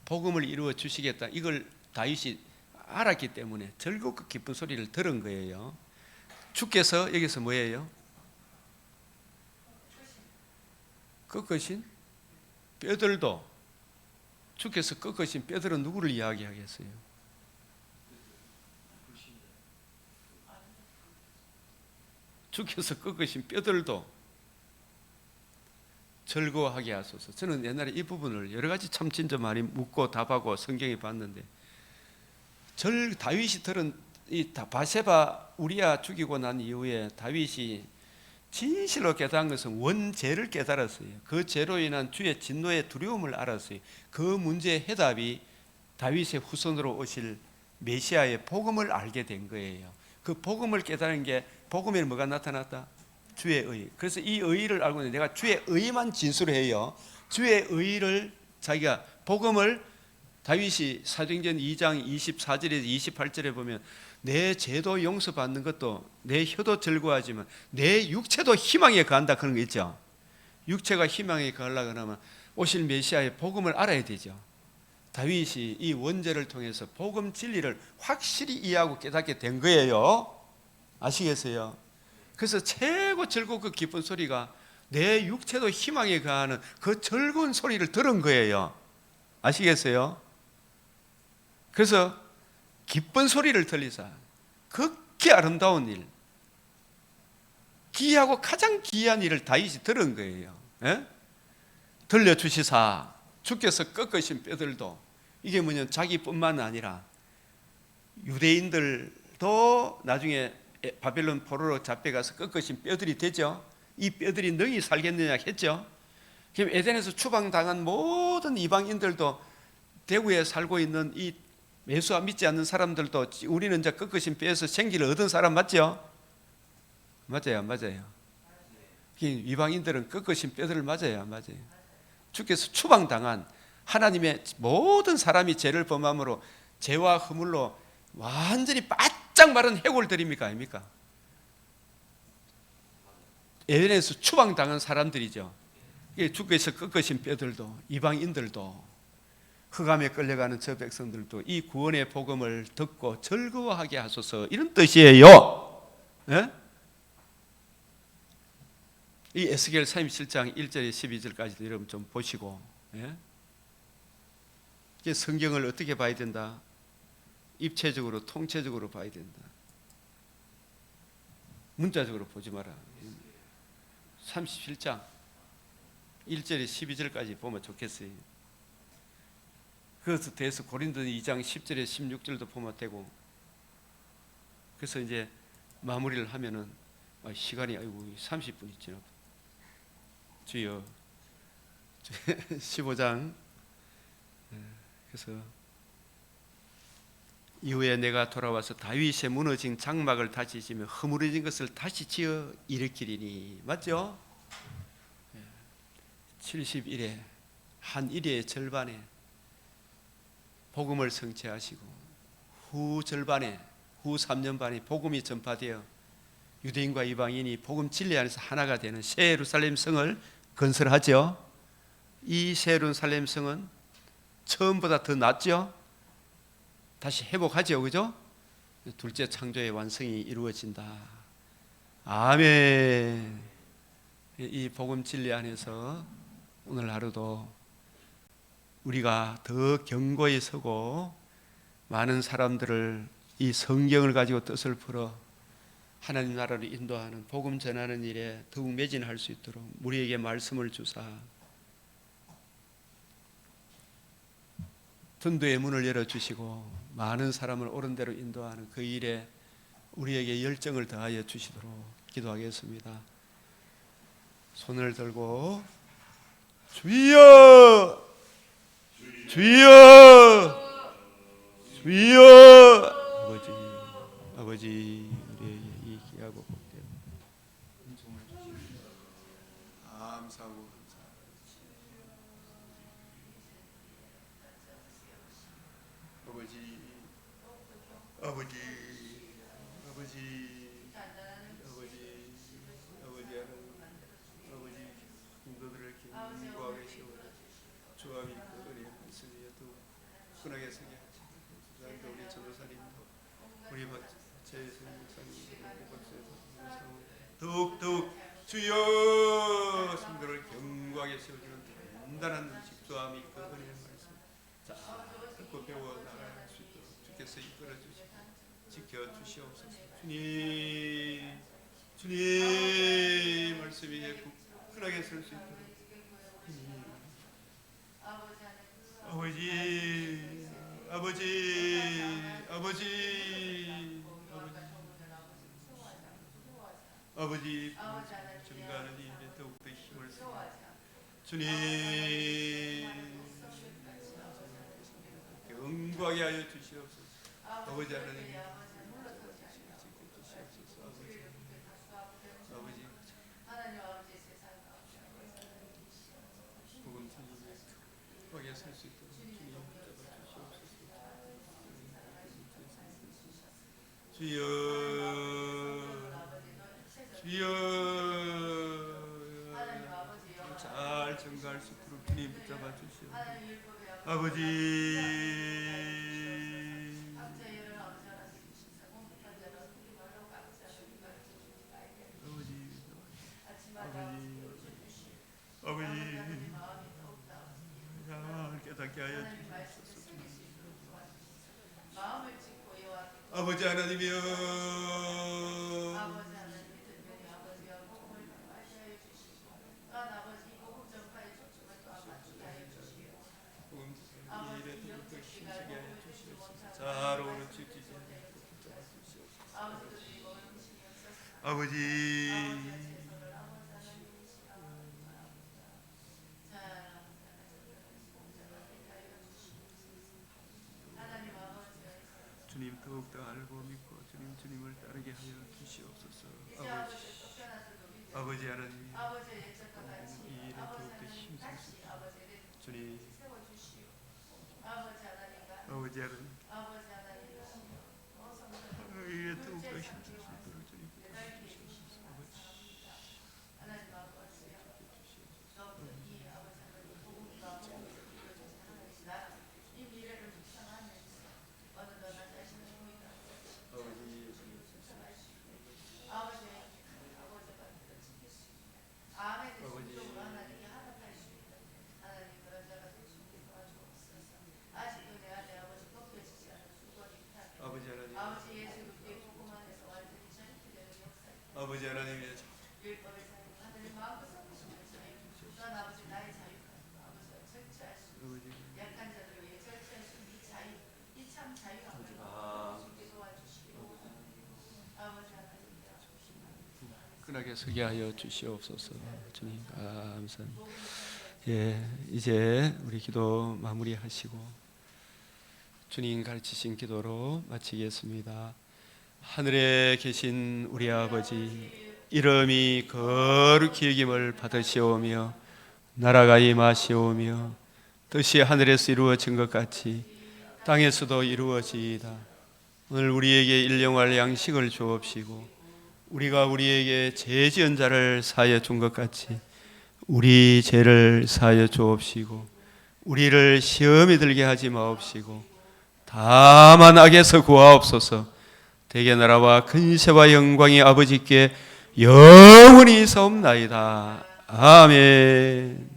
복음을 이루어 주시겠다. 이걸 다윗이 알았기 때문에 즐겁고 기쁜 소리를 들은 거예요. 주께서 여기서 뭐예요? 꺾으신 뼈들도 주께서 꺾으신 뼈들은 누구를 이야기하겠어요? 주께서 꺾으신 뼈들도 즐거워하게 하소서. 저는 옛날에 이 부분을 여러 가지 참 진짜 많이 묻고 답하고 성경에 봤는데 다윗이 들은 이 바세바 우리야 죽이고 난 이후에 다윗이 진실로 깨달은 것은 원죄를 깨달았어요. 그 죄로 인한 주의 진노의 두려움을 알았어요. 그 문제의 해답이 다윗의 후손으로 오실 메시아의 복음을 알게 된 거예요. 그 복음을 깨달은 게 복음에 뭐가 나타났다? 주의 의. 그래서 이 의를 알고 있는데 내가 주의 의만 진술해요. 주의 의를 자기가 복음을 다윗이 사도행전 2장 24절에서 28절에 보면 내 죄도 용서받는 것도 내 혀도 즐거워하지만 내 육체도 희망에 거한다 그런 거 있죠. 육체가 희망에 거하려고 하면 오실 메시아의 복음을 알아야 되죠. 다윗이 이 원죄를 통해서 복음 진리를 확실히 이해하고 깨닫게 된 거예요. 아시겠어요? 그래서 최고 즐겁고 기쁜 소리가 내 육체도 희망에 거하는 그 즐거운 소리를 들은 거예요. 아시겠어요? 그래서 기쁜 소리를 들리사 극히 아름다운 일, 기이하고 가장 기이한 일을 다윗이 들은 거예요. 예? 들려주시사 주께서 꺾으신 뼈들도 이게 뭐냐면 자기뿐만 아니라 유대인들도 나중에 바벨론 포로로 잡혀가서 꺾으신 뼈들이 되죠. 이 뼈들이 능히 살겠느냐 했죠. 그럼 에덴에서 추방당한 모든 이방인들도 대구에 살고 있는 이 예수와 믿지 않는 사람들도 우리는 이제 꺾으신 뼈에서 생기를 얻은 사람 맞죠? 맞아요, 맞아요. 이방인들은 꺾으신 뼈들을 맞아요, 맞아요. 주께서 추방당한 하나님의 모든 사람이 죄를 범함으로 죄와 허물로 완전히 바짝 마른 해골들입니까, 아닙니까? 에덴에서 추방당한 사람들이죠. 주께서 꺾으신 뼈들도 이방인들도 흑암에 끌려가는 저 백성들도 이 구원의 복음을 듣고 즐거워하게 하소서 이런 뜻이에요. 예? 이 에스겔 37장 1절에 12절까지도 여러분 좀 보시고 예? 성경을 어떻게 봐야 된다? 입체적으로 통체적으로 봐야 된다. 문자적으로 보지 마라. 37장 1절에 12절까지 보면 좋겠어요. 그것에 대해서 고린도 2장 10절에 16절도 보면 되고. 그래서 이제 마무리를 하면은 시간이 아이고 30분이 지나. 주여 15장. 그래서 이후에 내가 돌아와서 다윗의 무너진 장막을 다시 지며 허물어진 것을 다시 지어 일으키리니. 맞죠? 71회 한 일회의 절반에 복음을 성취하시고 후 절반에 후 3년 반에 복음이 전파되어 유대인과 이방인이 복음 진리 안에서 하나가 되는 새 예루살렘 성을 건설하죠. 이 새 예루살렘 성은 처음보다 더 낫죠. 다시 회복하죠, 그죠? 둘째 창조의 완성이 이루어진다. 아멘. 이 복음 진리 안에서 오늘 하루도 우리가 더 견고히 서고 많은 사람들을 이 성경을 가지고 뜻을 풀어 하나님 나라를 인도하는 복음 전하는 일에 더욱 매진할 수 있도록 우리에게 말씀을 주사 전도의 문을 열어주시고 많은 사람을 옳은 대로 인도하는 그 일에 우리에게 열정을 더하여 주시도록 기도하겠습니다. 손을 들고 주여 주여 주여. 아버지 아버지 우리에게 이 귀하고 복된 은총을 주시옵소서. 감사하고 아버지 아버지 아버지 아버지 아버지 성도들을 견고하게 세워 주와 믿고 은혜의 말씀에 더욱 흔하게 서게 하시고 우리 전도사님도 우리 제성 목사님 더욱 주여 성도를 견고하게 세워주는 단단한 집도와 믿고 은혜의 말씀 자 듣고 배워 나갈 수 있도록 주께서 이끌어 주시고 지켜 주시옵소서. 주님 말씀이 흔하게 설 수 있도록 아버지 아버지 아버지 아버지 증가하는 일에 더욱더 힘을 쓰고 주님 견고하게 하여 주시옵소서. 아버지 하나님 복음 전하에 거기에 설 수 있도록 주님 붙잡아 주시옵소서. 주여 주여 잘 증가할 수 있도록 주님 붙잡아 주시옵소서. 아버지 아버지 깨닫게 하여 주시옵소서. 아버지 하나님이여 일에 더욱더 힘쓰게 하여 주시옵소서. 잘 오는 지키지 아버지 주님 더욱더 알고 믿고 주님을 따르게 하여 주시옵소서. 아버지 하나님 이 일에 더욱더 힘쓸 수 있도록 주님 아버지 하나님 이에 더욱더 힘쓸 수 있도록 주님 부탁드리옵소서. 아버지 하나님 바르게 서게 하여 주시옵소서. 주님 감사합니다. 예, 이제 우리 기도 마무리하시고 주님 가르치신 기도로 마치겠습니다. 하늘에 계신 우리 아버지, 이름이 거룩히 여김을 받으시오며 나라가 임하시오며 뜻이 하늘에서 이루어진 것 같이 땅에서도 이루어지이다. 오늘 우리에게 일용할 양식을 주옵시고 우리가 우리에게 죄 지은 자를 사하여 준 것 같이 우리 죄를 사하여 주옵시고 우리를 시험에 들게 하지 마옵시고 다만 악에서 구하옵소서. 대개 나라와 근세와 영광이 아버지께 영원히 있사옵나이다. 아멘.